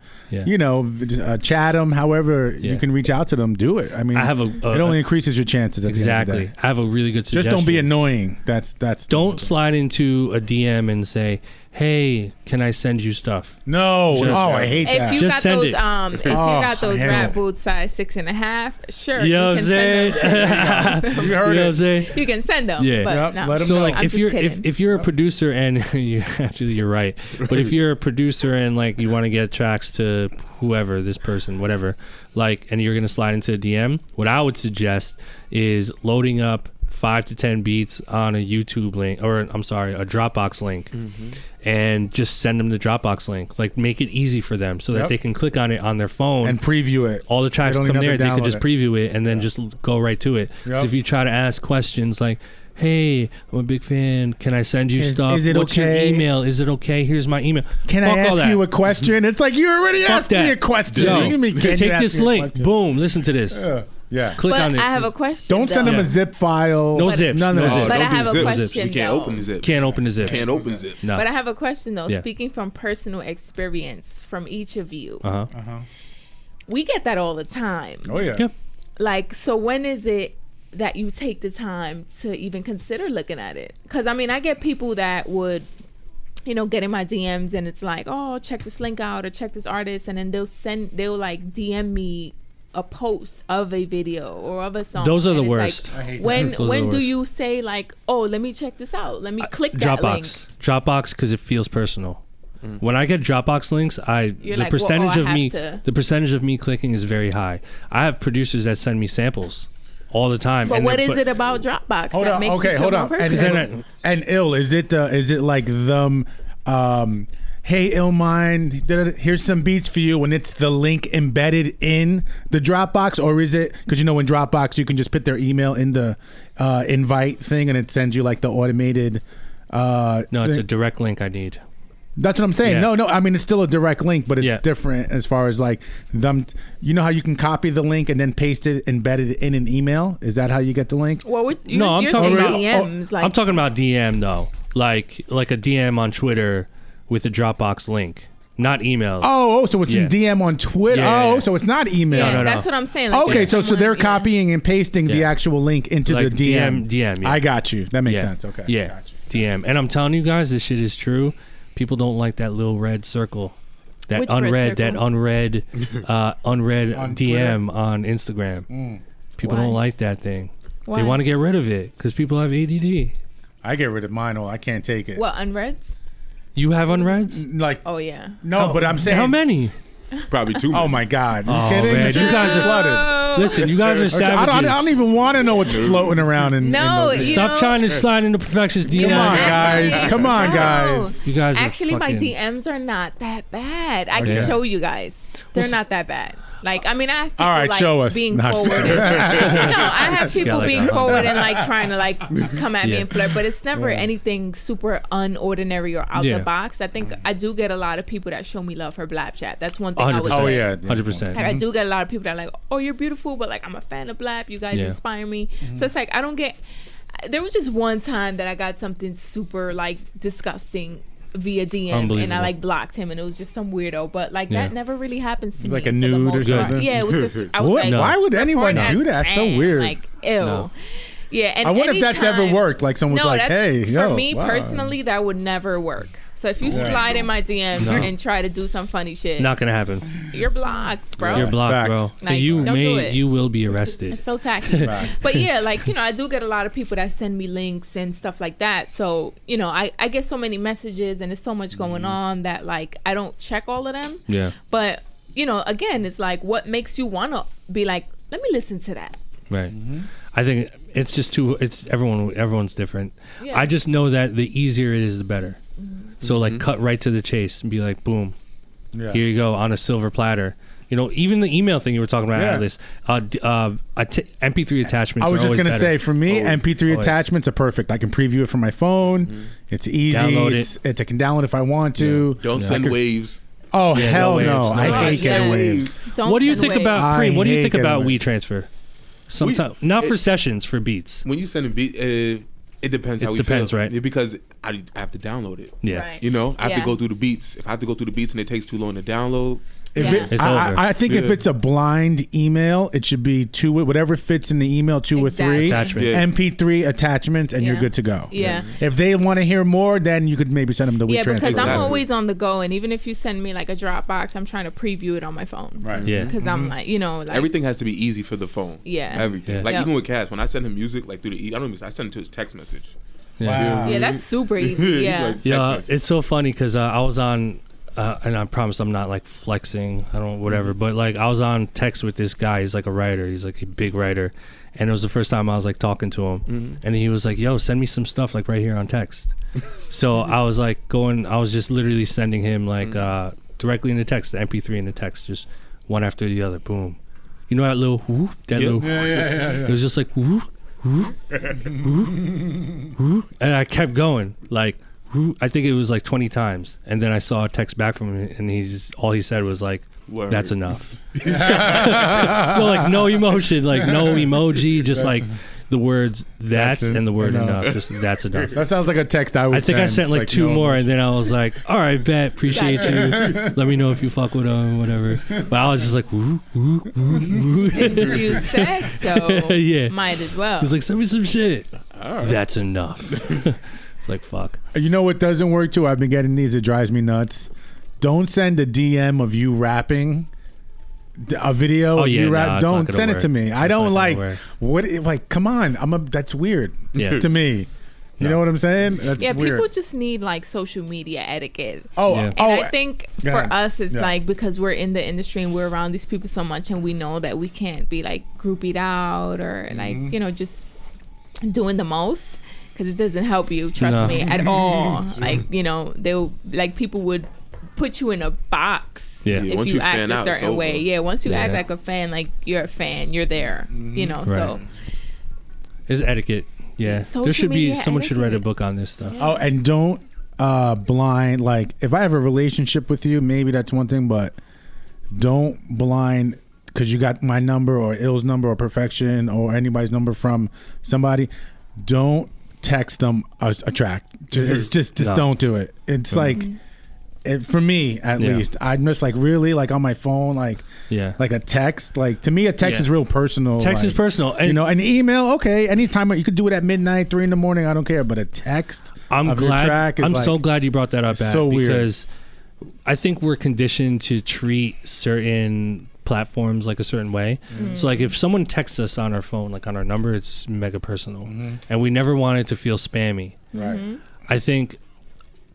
chat them, however you can reach out to them, do it. I mean, I have it only increases your chances. At the end of the exactly. day. I have a really good suggestion. Just don't be annoying. That's Don't slide into a DM and say, "Hey, can I send you stuff?" no. Just- I hate If that. you Just got send those, it. if you got those hell. rap boots size 6.5, sure, You know what I'm can saying? send them. you You heard know what I'm it. saying? You can send them, Yeah. but Yep, no. let 'em So know. like I'm if just you're kidding. if you're a producer and you're right, but if you're a producer and like you want to get tracks to whoever, this person, whatever, like, and you're gonna slide into a DM, what I would suggest is loading up 5 to 10 beats on a YouTube link, or I'm sorry, a Dropbox link, and just send them the Dropbox link. Like, make it easy for them so that Yep. they can click on it on their phone And preview it. all the tracks They don't come even there. have to They could download just it. preview it and then just go right to it. 'Cause Yep. if you try to ask questions like, "Hey, I'm a big fan. Can I send you stuff? is it What's okay? your email? Is it okay? Here's my email." Can Fuck I all ask that. you a question? It's like you already Fuck asked that. me a question. Yo, What do you mean, can you take ask this me a link. question? Boom. Listen to this. Yeah. Click But on it. I have a question. Don't send them Yeah. a zip file. No zips. None No of that. zips. But I Don't do have a zips. question, You can't though. open the zip. Can't open the zip. Can't open zip. No. But I have a question though. Yeah. Speaking from personal experience from each of you, Uh-huh. we get that all the time. Oh yeah. Yep. Like, so when is it that you take the time to even consider looking at it? Because I mean, I get people that would, get in my DMs and it's like, "Oh, check this link out or check this artist," and then they'll like DM me a post of a video or of a song. Those are the And it's worst. like, I hate that. when Those are the when do worst. you say like, "Oh, let me check this out. Let me click that link." Dropbox, because it feels personal. When I get Dropbox links, You're the like, percentage "Whoa, I of have me, to-" the percentage of me clicking is very high. I have producers that send me samples all the time. But and what they're- is it about Dropbox Hold that on. makes Okay, you feel hold more on. personal? And ill, is it like them? Hey, Illmind, here's some beats for you, and it's the link embedded in the Dropbox, or is it because in Dropbox you can just put their email in the invite thing, and it sends you like the automated. No, it's a thing? direct link I need. That's what I'm saying. Yeah. No. I mean, it's still a direct link, but it's Yeah. different as far as like them. You know how you can copy the link and then paste it embedded in an email? Is that how you get the link? Well, No, I'm you're talking saying about DMs. Like, I'm talking about DM though, like a DM on Twitter with a Dropbox link, not email. Oh, so it's Yeah. in DM on Twitter. Yeah. Oh, so it's not email. yeah, no. that's what I'm saying. Like, Okay, there's so someone- they're yeah. copying and pasting the Yeah. actual link into Like the DM. DM, yeah. I got you. That makes Yeah. sense. Okay. Yeah, Got you. DM. And I'm telling you guys, this shit is true. People don't like that little red circle, that Which red unread, circle? unread On DM on Instagram. People Why? don't like that thing. Why? They want to get rid of it because people have ADD. I get rid of mine. I can't take it. What, unread? You have unreads? Like, Oh, yeah. no, but I'm saying. How many? Probably too Oh many. my God! You Oh, kidding? man, The you shit's guys are- flooded. Listen, you guys are I savages. don't even want to know what's floating around in. No, in those you Stop know- trying to slide into perfection's DM. Come on, actually- guys. Come on, No. guys. You guys are Actually, my fucking- DMs are not that bad. I Okay. can show you guys. They're not that bad. Like, I mean, I have people All right, like show us. being No, I'm forward. just And, I have people like being that. forward and like trying to like come at me Yeah. and flirt, but it's never anything super unordinary or out Yeah. the box. I think I do get a lot of people that show me love for BLAPCHAT. That's one thing I would 100%. Oh say. yeah. 100%. Like, I do get a lot of people that are like, "Oh, you're beautiful," but like I'm a fan of BLAP. You guys Yeah. inspire me. So it's like I don't get. there was just one time that I got something super like disgusting via DM, and I like blocked him, and it was just some weirdo. But like that never really happens to me. Like a nude or something. Yeah, it was just. I was like, why would anyone do that? So weird. Like, ew. No. Yeah, and I wonder if that's ever worked. Like someone's like, "Hey, for me personally, that would never work." So if you slide in my DM and try to do some funny shit, not gonna happen. You're blocked, bro. You're blocked, bro. Like, you will be arrested. It's so tacky. But yeah, like, I do get a lot of people that send me links and stuff like that. So, I get so many messages and there's so much going on that like I don't check all of them. Yeah. But, again, it's like what makes you wanna be like, let me listen to that. Right. I think it's just everyone's different. Yeah. I just know that the easier it is, the better. So like cut right to the chase and be like, boom, here you go on a silver platter. Even the email thing you were talking about out of this, MP3 attachments. I was just gonna say, for me, MP3 always. Attachments are perfect. I can preview it from my phone. It's easy. Download it. I can download if I want to. Don't send waves. Oh hell no! I hate getting waves. What do you think about Preem? What do you think about WeTransfer? Sometimes not for sessions, for beats. When you send a beat, it depends how we feel. Right? Because I have to download it. Yeah. Right. I have to go through the beats. If I have to go through the beats and it takes too long to download, it's over. I think if it's a blind email, it should be whatever fits in the email, 2 or 3 MP3 attachments, and you're good to go. Yeah. If they want to hear more, then you could maybe send them to WeTransfer. Yeah, because I'm always on the go, and even if you send me like a Dropbox, I'm trying to preview it on my phone. Right. Yeah. Because I'm like, like everything has to be easy for the phone. Yeah. Everything. Like even with Cass, when I send him music like through the I send it to his text message. Yeah. Wow. Yeah, that's super easy. Yeah. Yeah, it's so funny because I was on, and I promise I'm not like flexing, I don't whatever, but like I was on text with this guy. He's like a writer. He's like a big writer, and it was the first time I was like talking to him, and he was like, "Yo, send me some stuff like right here on text." So I was like I was just literally sending him like directly in the text, the MP3 in the text, just one after the other, boom. You know that little whoop, It was just like whoop. And I kept going like I think it was like 20 times, and then I saw a text back from him, and all he said was like, "Word. That's enough." Like no emotion, like no emoji, just like the words and the word enough. Just that's enough. That sounds like a text I would. I think I sent like 2 more, and then I was like, "All right, bet, appreciate you. Let me know if you fuck with them, whatever." But I was just like, "Woo, woo, woo, woo." Since you said so, might as well. He's like, "Send me some shit." Right. That's enough. It's like, fuck. You know what doesn't work too? I've been getting these. It drives me nuts. Don't send a DM of you rapping. A video of you rap. Don't send it to me. I don't like what. Like, come on. That's weird to me. You know what I'm saying? That's weird. People just need like social media etiquette. And I think for us, it's like because we're in the industry and we're around these people so much, and we know that we can't be like groupied out or like just doing the most, because it doesn't help you. Trust me at all. Like they'll like people would put you in a box if you act a certain way. Yeah, once you act like a fan, like you're a fan, you're there. So it's etiquette. Yeah, there should be someone should write a book on this stuff. Oh, and don't blind, like if I have a relationship with you, maybe that's one thing, but don't blind because you got my number or Ill's number or Perfection or anybody's number from somebody. Don't text them a track. It's just don't do it. It's like. For me, at least, I'm just like really like on my phone, like a text. Like to me, a text is real personal. Text is personal, and an email. Okay, anytime you could do it at midnight, 3 a.m. I don't care. But a text. I'm so glad you brought that up. So weird because I think we're conditioned to treat certain platforms like a certain way. So like if someone texts us on our phone, like on our number, it's mega personal, and we never want it to feel spammy. Right. I think.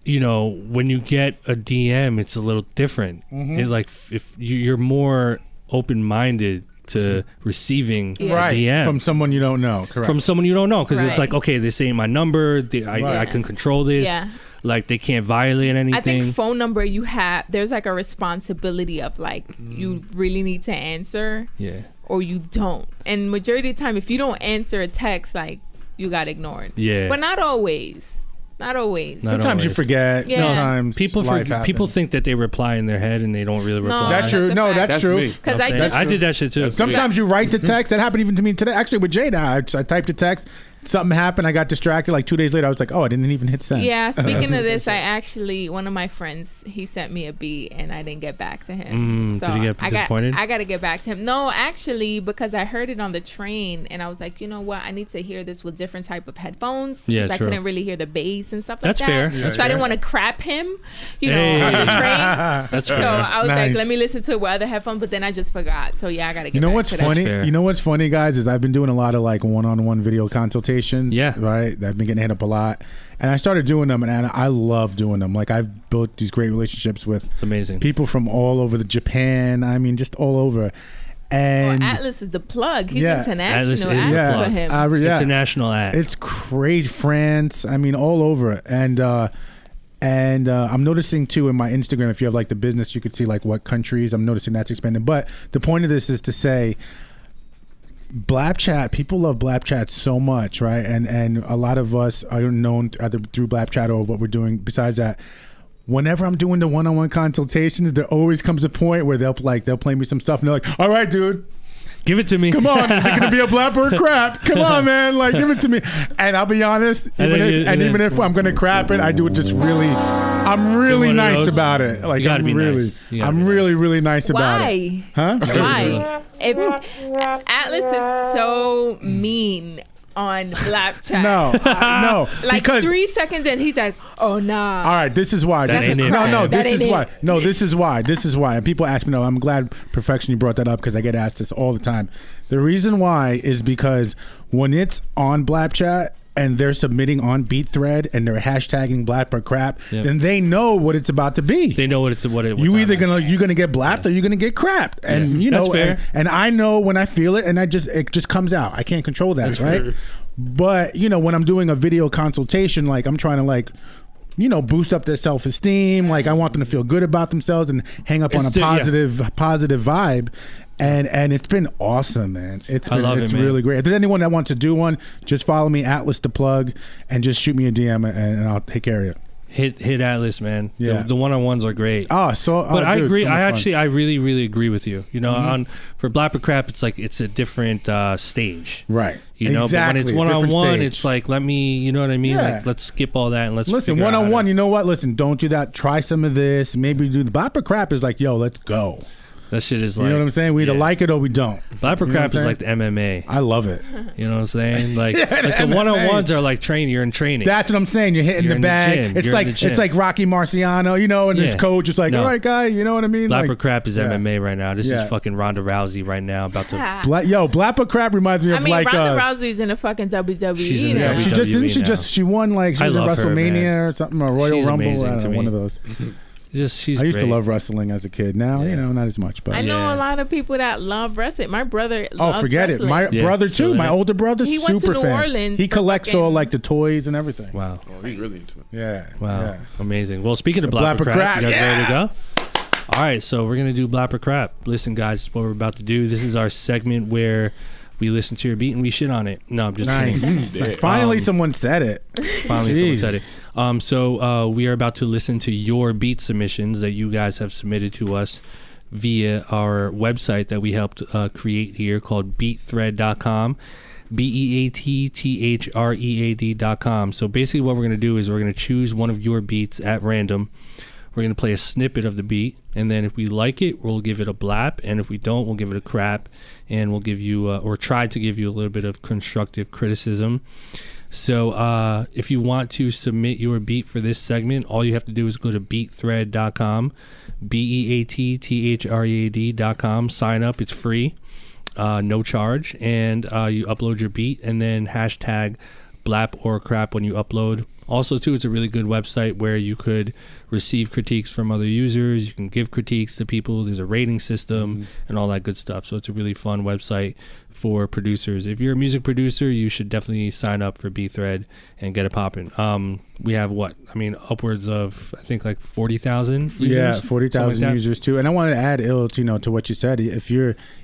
When you get a DM, it's a little different. It like if you're more open-minded to receiving a DM from someone you don't know. Correct. From someone you don't know, because it's like, okay, this ain't my number. I can control this. Yeah. Like they can't violate anything. I think phone number there's like a responsibility of like you really need to answer. Yeah. Or you don't. And majority of the time, if you don't answer a text, like you got ignored. Yeah. But not always. Not always. Sometimes you forget. Yeah. Sometimes people think that they reply in their head and they don't really reply. That's true. No, that's true. Because I did that shit too. Sometimes you write the text. That happened even to me today. Actually, with Jada, I typed a text something happened. I got distracted. Like 2 days later, I was like, oh, I didn't even hit send. Yeah, speaking of this, one of my friends, he sent me a beat and I didn't get back to him. So did you get disappointed? I got to get back to him. No, actually, because I heard it on the train and I was like, you know what? I need to hear this with different type of headphones. Yeah, I couldn't really hear the bass and stuff That's like that. fair. So I didn't want to crap him, on the train. That's so fair. I was Nice. like, let me listen to it with other headphones, but then I just forgot. So yeah, I got to get You know back what's to that. funny? fair. You know what's funny, guys, is I've been doing a lot of like one-on-one video consultations. Yeah. Right. I've been getting hit up a lot, and I started doing them, and I love doing them. Like I've built these great relationships with It's amazing. people from all over the Japan. I mean, just all over. And Atlas is the plug. He's Yeah. international. Atlas is the Ask plug. for him. yeah. International ad. It's crazy. France. I mean, all over. And I'm noticing too in my Instagram, if you have like the business, you could see like what countries. I'm noticing that's expanding. But the point of this is to say, BLAPCHAT, people love BLAPCHAT so much, right? And a lot of us are known either through BLAPCHAT or what we're doing. Besides that, whenever I'm doing the one-on-one consultations, there always comes a point where they'll play me some stuff, and they're like, "All right, dude, Give it to me. come on, is it gonna be a blap or a crap? Come on, man, like give it to me." And I'll be honest, even if I'm gonna crap it, I do it just really. I'm really one of nice those. about it. Like You gotta I'm be really, nice. You gotta I'm be really, really nice about it. Why? Huh? Why? If Atlas is so mean on BLAPCHAT. No, Like because 3 seconds and he's like, "Oh nah." all right, this is why. That This is ain't it, no, man. this That is ain't why. it. No, this is why. This is why. And people ask me, no, I'm glad Perfection you brought that up because I get asked this all the time. The reason why is because when it's on BLAPCHAT and they're submitting on BeatThread and they're hashtagging blap or crap, Yep. then they know what it's about to be. They know what's you're on either it. you're gonna get blapped or you're gonna get crapped, and you know, That's fair. and I know when I feel it, and it just comes out. I can't control that, That's right? fair. But when I'm doing a video consultation, like I'm trying to boost up their self-esteem. Like I want them to feel good about themselves and hang up on a It's the- positive vibe. And it's been awesome, man. It's man. really great. If there's anyone that wants to do one, just follow me, Atlas the Plug, and just shoot me a DM and I'll take care of you. Hit Atlas, man. Yeah. The one-on-ones are great. But I dude, agree. so much fun. I really, really agree with you. For Blap or Crap, it's like it's a different stage, Right. But when Exactly. it's Different one-on-one, stage. it's like let me, you know what I mean? Yeah. Like let's skip all that and let's Listen, figure out how one-on-one, to- you know what? Listen, don't do that. Try some of this. Maybe do the Blap or Crap is like, yo, let's go. That shit is like, You know what I'm saying? We either like it or we don't. Blap or You know Crap what I'm is like the MMA. I love it. You know what I'm saying? Like, Yeah, like the MMA. one-on-ones are like training. You're in training. That's what I'm saying. You're hitting You're the in the bag. gym. It's You're in like the gym. it's like Rocky Marciano, and his Yeah. coach is like, No. all right, guy, you know what I mean? Blap Like, or Crap is yeah. MMA right now. This Yeah. is fucking Ronda Rousey right now about to. Blap or Crap reminds me of I mean, like Ronda Rousey's in a fucking WWE. She's in the now. WWE. she just didn't she now. just she won like she I was at love her, WrestleMania man. or something or Royal She's Rumble, amazing I don't to know, one me. of those. She's I used to great. love wrestling as a kid. Now, not as much, but I know Yeah. a lot of people that love wrestling. My brother loves forget wrestling. it. My Yeah, brother so too. My yeah. older brother, He went to super New fan. Orleans He for collects all fucking- like the toys and everything. Wow. Oh, he's really into it. Yeah. Wow. Yeah. Amazing. Well, speaking of Blap Blap or or Crap, Crap, you guys yeah. ready to go? All right, so we're going to do Blap or Crap. Listen, guys, this is what we're about to do. This is our segment where we listen to your beat and we shit on it. No, I'm just Nice. kidding. Finally, someone said it. Finally, someone said it. Jesus. So we are about to listen to your beat submissions that you guys have submitted to us via our website that we helped create here called beatthread.com. BEATTHREAD.com. So basically what we're going to do is we're going to choose one of your beats at random. We're going to play a snippet of the beat, and then if we like it, we'll give it a blap, and if we don't, we'll give it a crap, and we'll give you, or try to give you a little bit of constructive criticism. So if you want to submit your beat for this segment, all you have to do is go to beatthread.com, BEATTHREAD.com, sign up, it's free, no charge, and you upload your beat, and then hashtag blap or crap when you upload. Also, too, it's a really good website where you could receive critiques from other users. You can give critiques to people. There's a rating system and all that good stuff. So it's a really fun website for producers. If you're a music producer, you should definitely sign up for BeatThread and get it popping. We have upwards of, I think, like 40,000 users. Yeah, 40,000 something like that. users too. And I wanted to add, to what you said.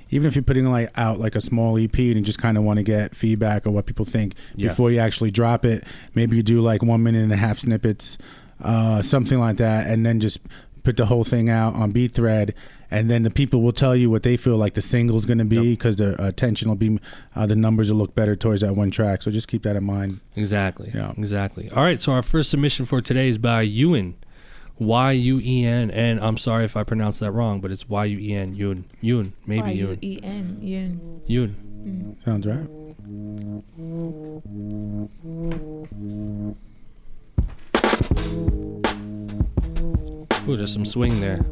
Even if you're putting out like a small EP and you just kind of want to get feedback or what people think before you actually drop it, maybe you do like 1.5 minute snippets, something like that, and then just put the whole thing out on BeatThread. and then the people will tell you what they feel like the single's going to be, because the attention will be, the numbers will look better towards that one track. So just keep that in mind. Exactly. Yeah. Exactly. All right. So our first submission for today is by Yuen, Yuen, and I'm sorry if I pronounced that wrong, but it's Yuen, Yuen, maybe Yuen. Yuen. Yuen. Sounds right. Ooh, there's some swing there.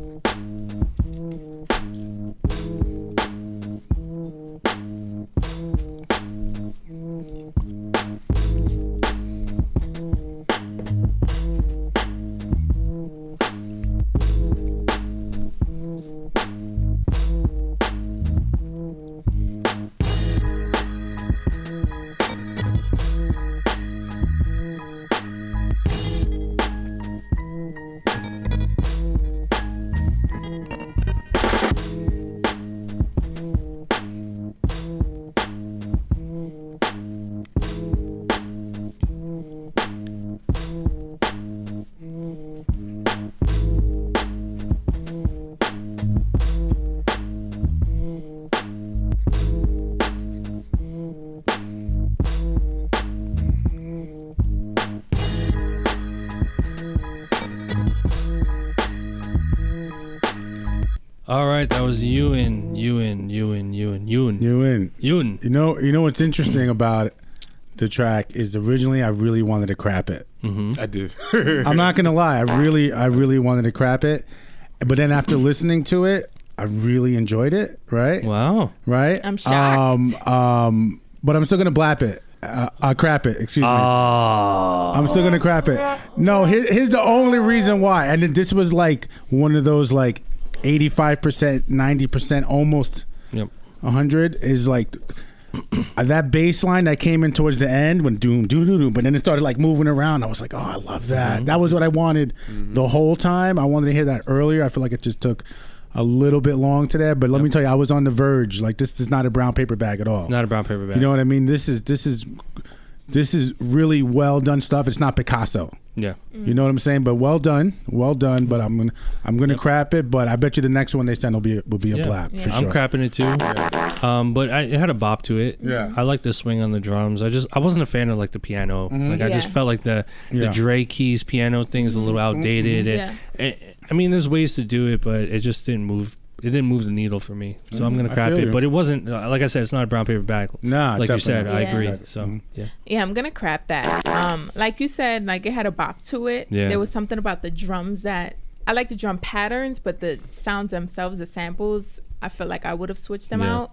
All right, that was Yuen. You know what's interesting about the track is originally I really wanted to crap it. Mm-hmm. I did. I'm not gonna lie, I really wanted to crap it, but then after listening to it, I really enjoyed it. Right? Wow. Right? I'm shocked. But I'm still gonna blap it. Crap it. Excuse me. I'm still gonna crap it. No, here's the only reason why, and this was like one of those like 85%, 90%, almost 100 is like that bass line that came in towards the end when doom, but then it started like moving around. I was like, oh, I love that. Mm-hmm. That was what I wanted the whole time. I wanted to hear that earlier. I feel like it just took a little bit long to that, but let me tell you, I was on the verge. Like, this is not a brown paper bag at all. Not a brown paper bag. You know what I mean? This is really well done stuff. It's not Picasso. Yeah. You know what I'm saying? But well done. But I'm gonna crap it. But I bet you the next one they send will be a blap for sure. I'm crapping it too. But it had a bop to it. Yeah. I like the swing on the drums. I wasn't a fan of like the piano. Like I just felt like the Dre Keys piano thing is a little outdated. I mean, there's ways to do it, but it just didn't move. It didn't move the needle for me, so I'm gonna crap it. But it wasn't, like I said, it's not a brown paper bag. Nah, like you said, definitely. I agree. So yeah, I'm gonna crap that. Like you said, like it had a bop to it. Yeah. There was something about the drums that I like the drum patterns, but the sounds themselves, the samples, I feel like I would have switched them out.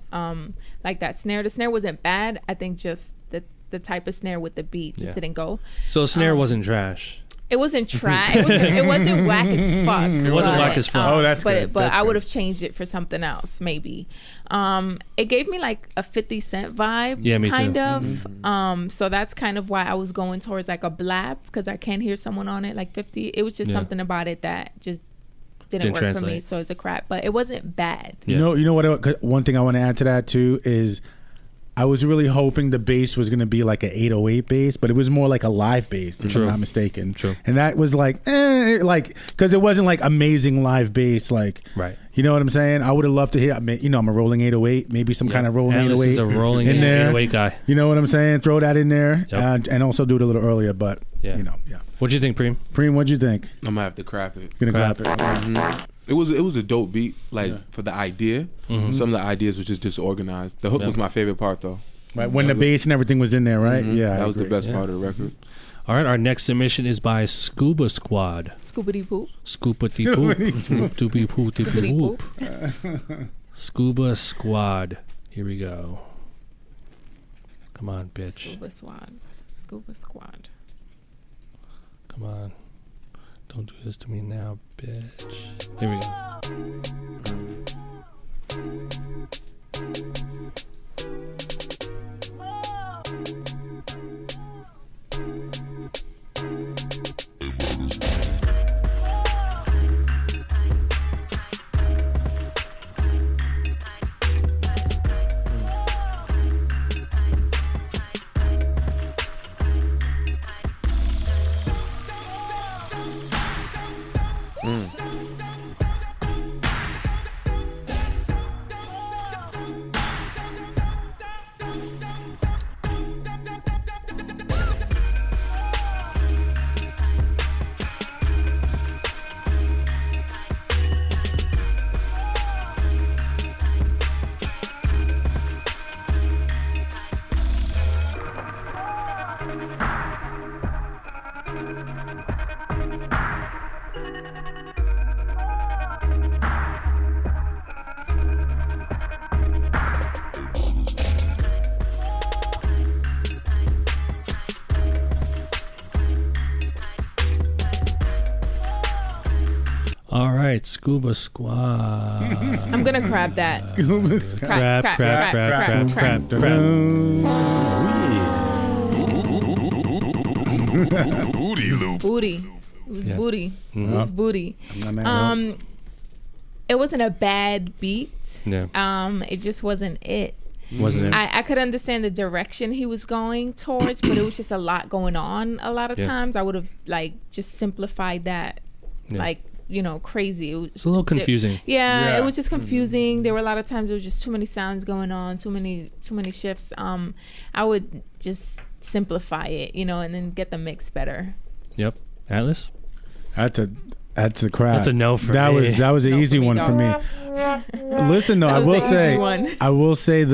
Like that snare, the snare wasn't bad. I think just the type of snare with the beat just didn't go. So snare wasn't trash. It wasn't trash. It wasn't whack as fuck. It wasn't whack as fuck. Oh, that's good. But I would have changed it for something else, maybe. It gave me like a 50 Cent vibe. Yeah, me kind too. of. So that's kind of why I was going towards like a blap, because I can't hear someone on it like 50. It was just something about it that just didn't work translate for me. So it's a crap, but it wasn't bad. You know what? One thing I want to add to that too is, I was really hoping the bass was going to be like an 808 bass, but it was more like a live bass, if I'm not mistaken. True. And that was like, because it wasn't like amazing live bass, like, right. You know what I'm saying? I would have loved to hear, I'm a rolling 808, maybe some kind of rolling 808. Is a rolling in there. 808 guy. You know what I'm saying? Throw that in there, and also do it a little earlier, but, What'd you think, Preem? Preem, what'd you think? I'm gonna have to crap it. You're going to crap it. Mm-hmm. It was a dope beat, for the idea. Mm-hmm. Some of the ideas were just disorganized. The hook was my favorite part, though. Right, when the bass and everything was in there, right? Mm-hmm. Yeah, that was the best part of the record. All right, our next submission is by Scuba Squad. Scoopity poop. Scoopity poop. Doopy poop. Doopy poop. Scuba Squad. Here we go. Come on, bitch. Scuba Squad. Come on. Don't do this to me now, bitch. Here we go. Scuba Squad. I'm gonna crab that. Scuba Crab. Booty loops. Booty. It was booty. Mm-hmm. It was booty. It wasn't a bad beat. Yeah. It just wasn't it. Wasn't it? I could understand the direction he was going towards, but it was just a lot going on a lot of times. I would have like just simplified that, like, you know, crazy. It's a little confusing. It was just confusing. There were a lot of times there was just too many sounds going on, too many shifts. I would just simplify it, you know, and then get the mix better. Yep. Atlas? That's a crap. That's a no for that me. That was an easy one for me. Listen, though, I will say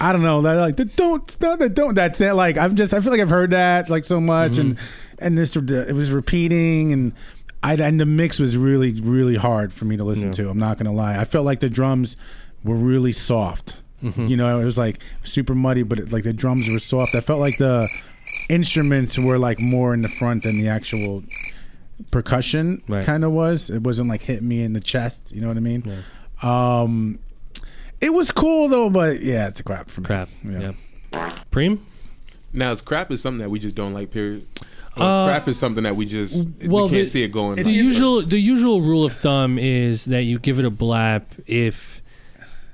I don't know, like the don't. That's it. Like I feel like I've heard that like so much, and this it was repeating, and the mix was really, really hard for me to listen to. I'm not gonna lie. I felt like the drums were really soft. You know, it was like super muddy, but like the drums were soft. I felt like the instruments were like more in the front than the actual percussion kind of was. It wasn't like hitting me in the chest. You know what I mean? Yeah. It was cool though, but yeah, it's a crap for me. Crap. Yeah. Preem? Now, crap is something that we just don't like. Period. Crap is something that we can't see it going. The usual rule of thumb is that you give it a blap if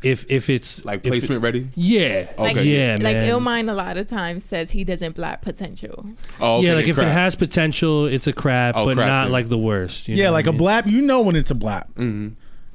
it's like placement ready. Yeah. Like, yeah, like man. Illmind a lot of times says he doesn't blap potential. Oh, okay, yeah, like if crap. it has potential, it's a crap, but crap, not then. like the worst. You Yeah, know like what a blap, you know when it's a blap. Mm-hmm.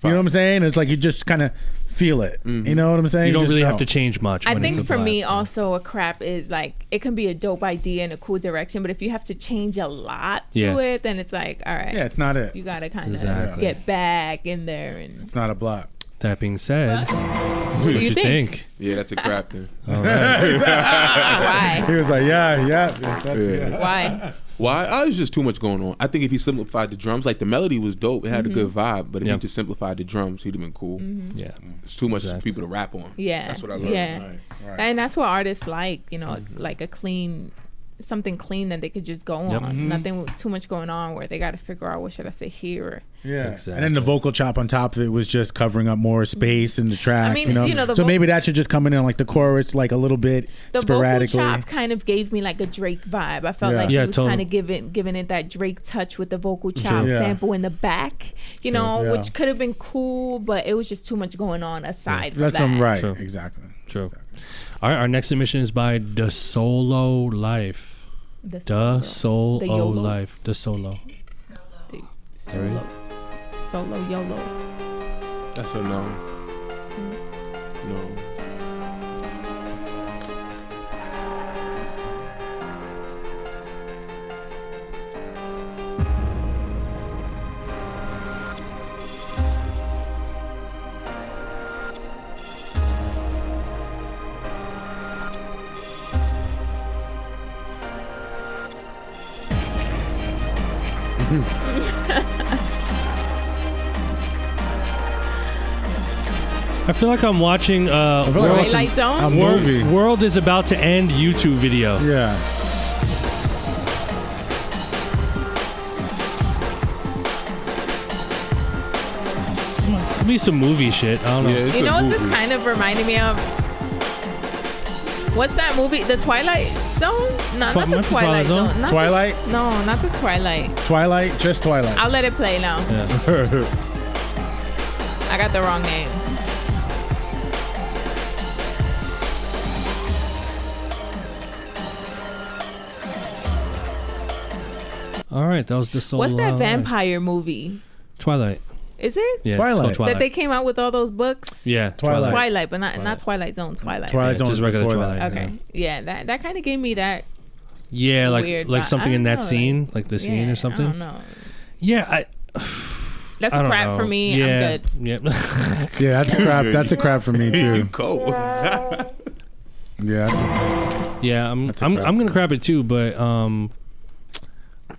You know what I'm saying? It's like you just kind of feel it. You know what I'm saying? You don't just really know. have to change much. I when think it's a for blap. me also a crap is like it can be a dope idea in a cool direction, but if you have to change a lot to it, then it's like, all right, Yeah, it's not it. you gotta kind of Exactly. get back in there. And It's not a blap. That being said, what what do you think? Yeah, that's a crap then. All right. Why? He was like, yeah. Why? Why? Oh, it was just too much going on. I think if he simplified the drums, like the melody was dope, it had a good vibe, but if he just simplified the drums, he'd have been cool. Yeah. It's too much for people to rap on. Yeah, That's what I love. Yeah, Right. and that's what artists like. You know, like a clean. Something clean that they could just go on. Nothing with too much going on where they got to figure out what should I say here. Yeah, Exactly. and then the vocal chop on top of it was just covering up more space in the track. I mean, you know, the so maybe that should just come in on like the chorus, like a little bit The sporadically. vocal chop kind of gave me like a Drake vibe. I felt like he was kind of giving it that Drake touch with the vocal chop sample in the back, you know, which could have been cool, but it was just too much going on aside from That's that. right. True. Exactly. True. Exactly. All right. Our next submission is by The Solo Life. The Solo Life. The Solo. Solo YOLO. That's a no. No. I feel like I'm watching Twilight Zone? A movie. World is about to end YouTube video. Yeah. Give me some movie shit. I don't know. Yeah, it's You a know what movie. this kind of reminded me of? What's that movie? The Twilight Zone? No, not the not the Twilight Twilight Zone? Zone. Not Twilight? No, not the Twilight. Twilight? Just Twilight. I'll let it play now. Yeah. I got the wrong name. All right, that was The Solo What's that Life. vampire movie? Twilight. Is it? Yeah, Twilight. It's called That Twilight. they came out with all those books? Yeah, Twilight. Twilight, but not Twilight Zone. Twilight. Twilight Zone just was regular before Twilight. that. Okay. Yeah, that kind of gave me that. Yeah, Weird like vibe. something I in don't that know, scene, like the scene Yeah, or something. I don't know. Yeah, That's I a don't crap know. for me. Yeah, I'm good. Yep. Yeah, that's a crap. That's a crap for me You too. cold. Yeah, that's Yeah, I'm That's a I'm crap. I'm gonna crap it too, but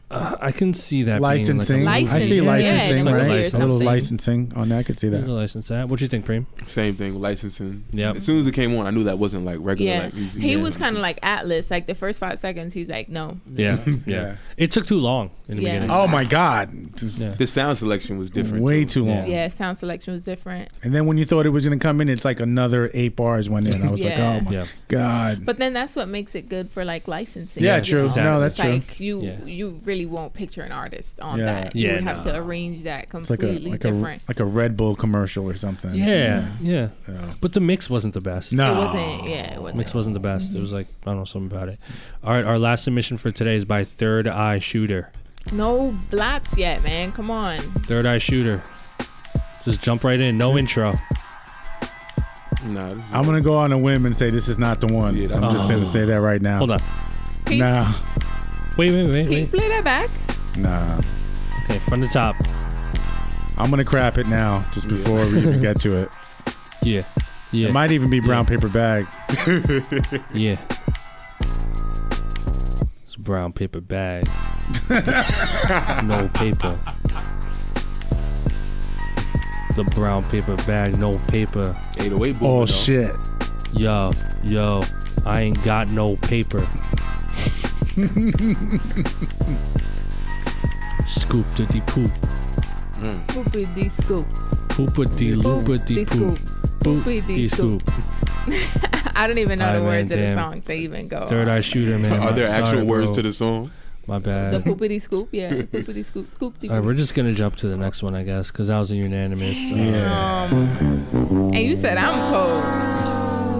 I can see that licensing. being like I see Licensing, yeah, licensing, it's right? like a A little something. licensing on that. I could see a that. license that. What do you think, Preem? Same thing with licensing. Yep. As soon as it came on, I knew that wasn't like regular Yeah. like music. He Yeah. was kind of like Atlas. Like the first 5 seconds, he's like, no. Yeah, yeah. It took too long. in the beginning. Oh my God. The sound selection was different. Way too long. Yeah, sound selection was different. And then when you thought it was going to come in, it's like another 8 bars went in. I was like, oh my God. But then that's what makes it good for like licensing. Yeah, true. Exactly. No, that's true. Like you really won't picture an artist on that. You would have to arrange that completely different. Like a Red Bull commercial or something. Yeah. But the mix wasn't the best. No. It wasn't. Yeah, it wasn't. Mix wasn't the best. It was like, I don't know, something about it. All right, our last submission for today is by Third Eye Shooter. No blaps yet, man. Come on. Third Eye Shooter. Just jump right in. No intro. Nah, I'm going to go on a whim and say this is not the one. Yeah, I'm just going to say that right now. Hold on. Nah. Wait. Can you play that back? Nah. Okay, from the top. I'm going to crap it now just before we even get to it. Yeah. It might even be brown paper bag. Yeah. It's a brown paper bag. No paper. The brown paper bag, no paper. 808 Oh, shit. Yo, I ain't got no paper. Scoop to the poop. Poopity scoop. Poopity loopity poop. Poopity scoop. I don't even know the words of the damn. song to even go. Third Eye Shooter, man. Are there Sorry, actual words bro. to the song? My bad. The poopity scoop, yeah. Poopity scoop, scoop. All right, we're just gonna jump to the next one, I guess, because that was a unanimous. And you said I'm cold.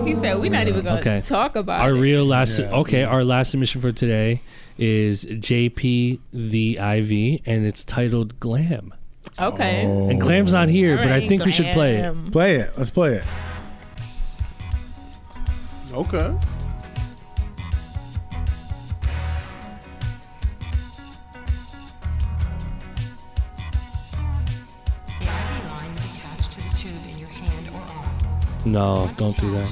He said we're not even gonna talk about our it. real last. Okay, our last submission for today is JP the IV, and it's titled Glam. Okay. And Glam's not here, but I think we should play it. Play it. Let's play it. Okay. No, don't do that.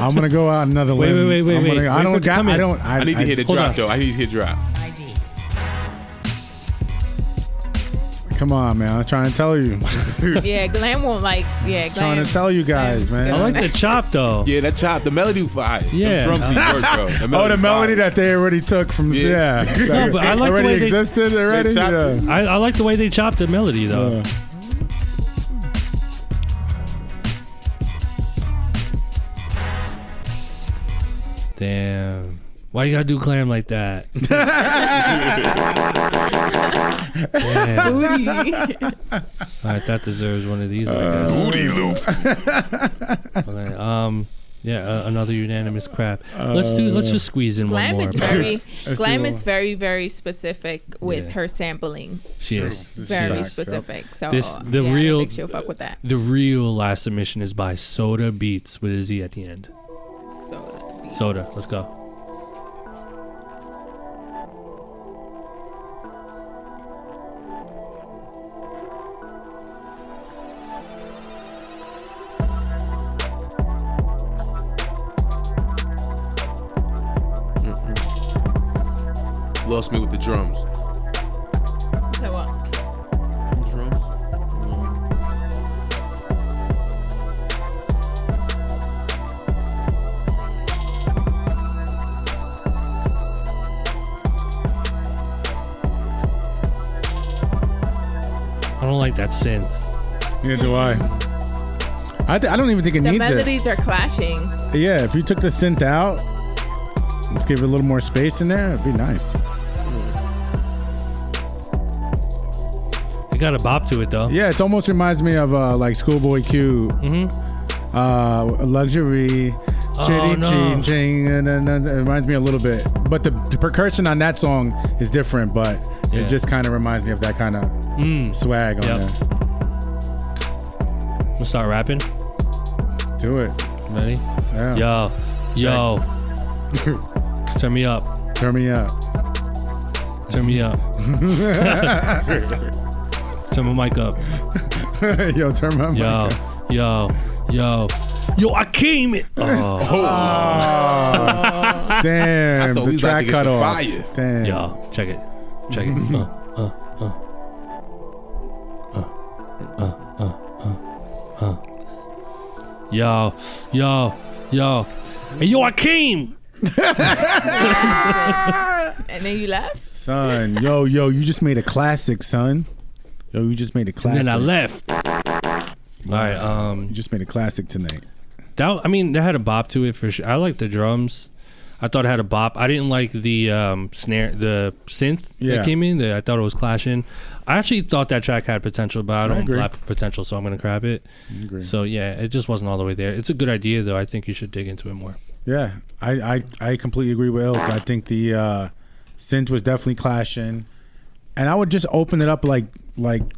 I'm gonna go out another limb. Wait. I Wait for it to come in. I need to hear the drop though. I need to hear drop. Come on, man. I'm trying to tell you. Yeah, Glam won't like. Yeah, Glam. Trying to tell you guys, man. I like the chop though. Yeah, that chop, the melody fire. Yeah. The drums work, bro. The melody that they already took from Yeah. No, but I like the already way they existed already. chopped it. Yeah. I like the way they chopped the melody though. Damn. Why you gotta do Glam like that? Damn. Booty. All right, that deserves one of these, I guess. Booty loops. Okay, another unanimous crap. Let's just squeeze in Glam one more. is very. Let's Glam do is very, very specific with her sampling. She is. Very Facts, specific. So The I real think she'll fuck with that. The real last submission is by Soda Beats with a Z at the end. Soda, let's go. Lost me with the drums. Okay, what? Drums? I don't like that synth. Neither do I. I don't even think it The needs it. melodies are clashing. Yeah, if you took the synth out, let's give it a little more space in there. It'd be nice. You got a bop to it though. Yeah, it almost reminds me of like Schoolboy Q. Luxury. Chitty ching ching. It reminds me a little bit, but the percussion on that song is different. But it just kind of reminds me of that kind of swag on there. We'll start rapping. Do it. Ready? Yeah. Yo. Turn me up. Turn me up. Turn me up. Turn my mic up. Yo, turn my mic up. Yo, I came it. Oh. Damn, the track cut off. Fire. Damn. Yo, check it. Yo. Hey, yo, I came. And then you laugh? Son, yo, you just made a classic, son. Yo, you just made a classic. And then I left. All right, you just made a classic tonight. That had a bop to it for sure. I like the drums. I thought it had a bop. I didn't like the snare, the synth that came in. I thought it was clashing. I actually thought that track had potential, but I don't blap potential, so I'm gonna crap it. So yeah, it just wasn't all the way there. It's a good idea though. I think you should dig into it more. Yeah, I completely agree with Ilk. I think the synth was definitely clashing, and I would just open it up like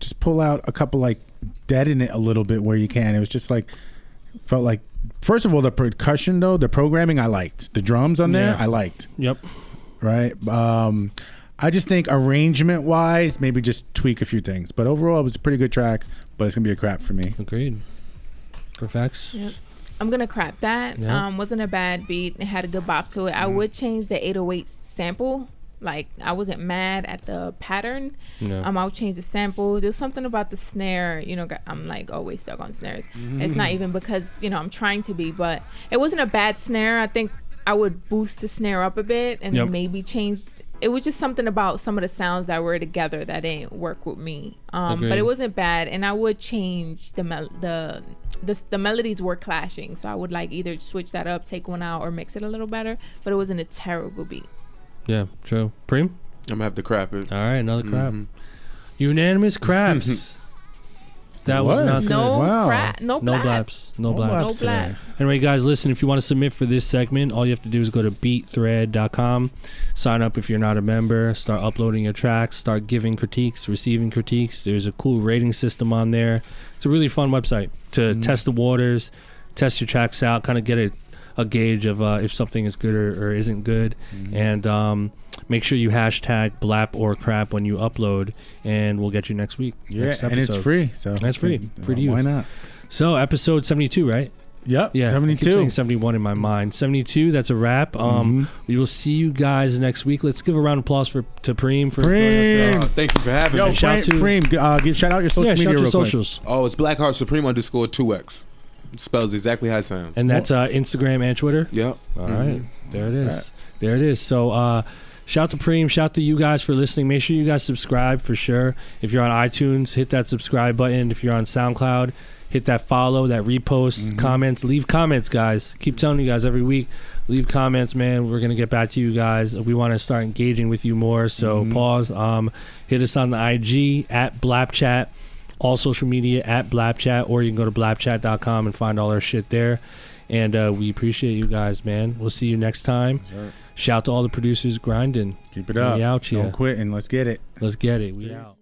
just pull out a couple, like deaden it a little bit where you can. It was just like felt like, first of all, the percussion though, the programming I liked, the drums on there I liked. Yep. Right. I just think arrangement wise, maybe just tweak a few things, but overall it was a pretty good track. But it's gonna be a crap for me. Agreed. Perfect. Yep. I'm gonna crap that. Yeah. Wasn't a bad beat. It had a good bop to it. I would change the 808 sample. Like, I wasn't mad at the pattern. No. I would change the sample. There's something about the snare. You know, I'm like always stuck on snares. It's not even because I'm trying to be, but it wasn't a bad snare. I think I would boost the snare up a bit and then maybe change. It was just something about some of the sounds that were together that didn't work with me. But it wasn't bad, and I would change the melodies were clashing, so I would like either switch that up, take one out, or mix it a little better. But it wasn't a terrible beat. Yeah, true. Preem? I'm gonna have to crap it. All right, another crap. Unanimous craps. That was not good. No Wow. crap. No blaps. No blaps. No blap. Anyway, guys, listen, if you want to submit for this segment, all you have to do is go to beatthread.com, sign up if you're not a member, start uploading your tracks, start giving critiques, receiving critiques. There's a cool rating system on there. It's a really fun website to test the waters, test your tracks out, kind of get a gauge of if something is good or isn't good. And make sure you hashtag blap or crap when you upload, and we'll get you next week. Yeah, next and it's free. So that's free. Free to use. Why not? So episode 72, right? Yep. Yeah, 72. I keep saying 71 in my mind. 72. That's a wrap. We will see you guys next week. Let's give a round of applause to Preem for joining us. Thank you for having me. shout to Preem, shout out your social media shout real your quick. socials. Oh, it's Blackheart Supreme _2X. It spells exactly how it sounds. And that's Instagram and Twitter. Yep. All right. There it is. There it is. So shout to Preem. Shout to you guys for listening. Make sure you guys subscribe for sure. If you're on iTunes, hit that subscribe button. If you're on SoundCloud, hit that follow, that repost, comments. Leave comments, guys. Keep telling you guys every week. Leave comments, man. We're going to get back to you guys. We want to start engaging with you more. So pause. Hit us on the IG at BLAPCHAT. All social media at BLAPCHAT, or you can go to BLAPCHAT.com and find all our shit there. And we appreciate you guys, man. We'll see you next time. Shout to all the producers grinding. Keep it up. We out here. Don't quit and let's get it. Let's get it. We out.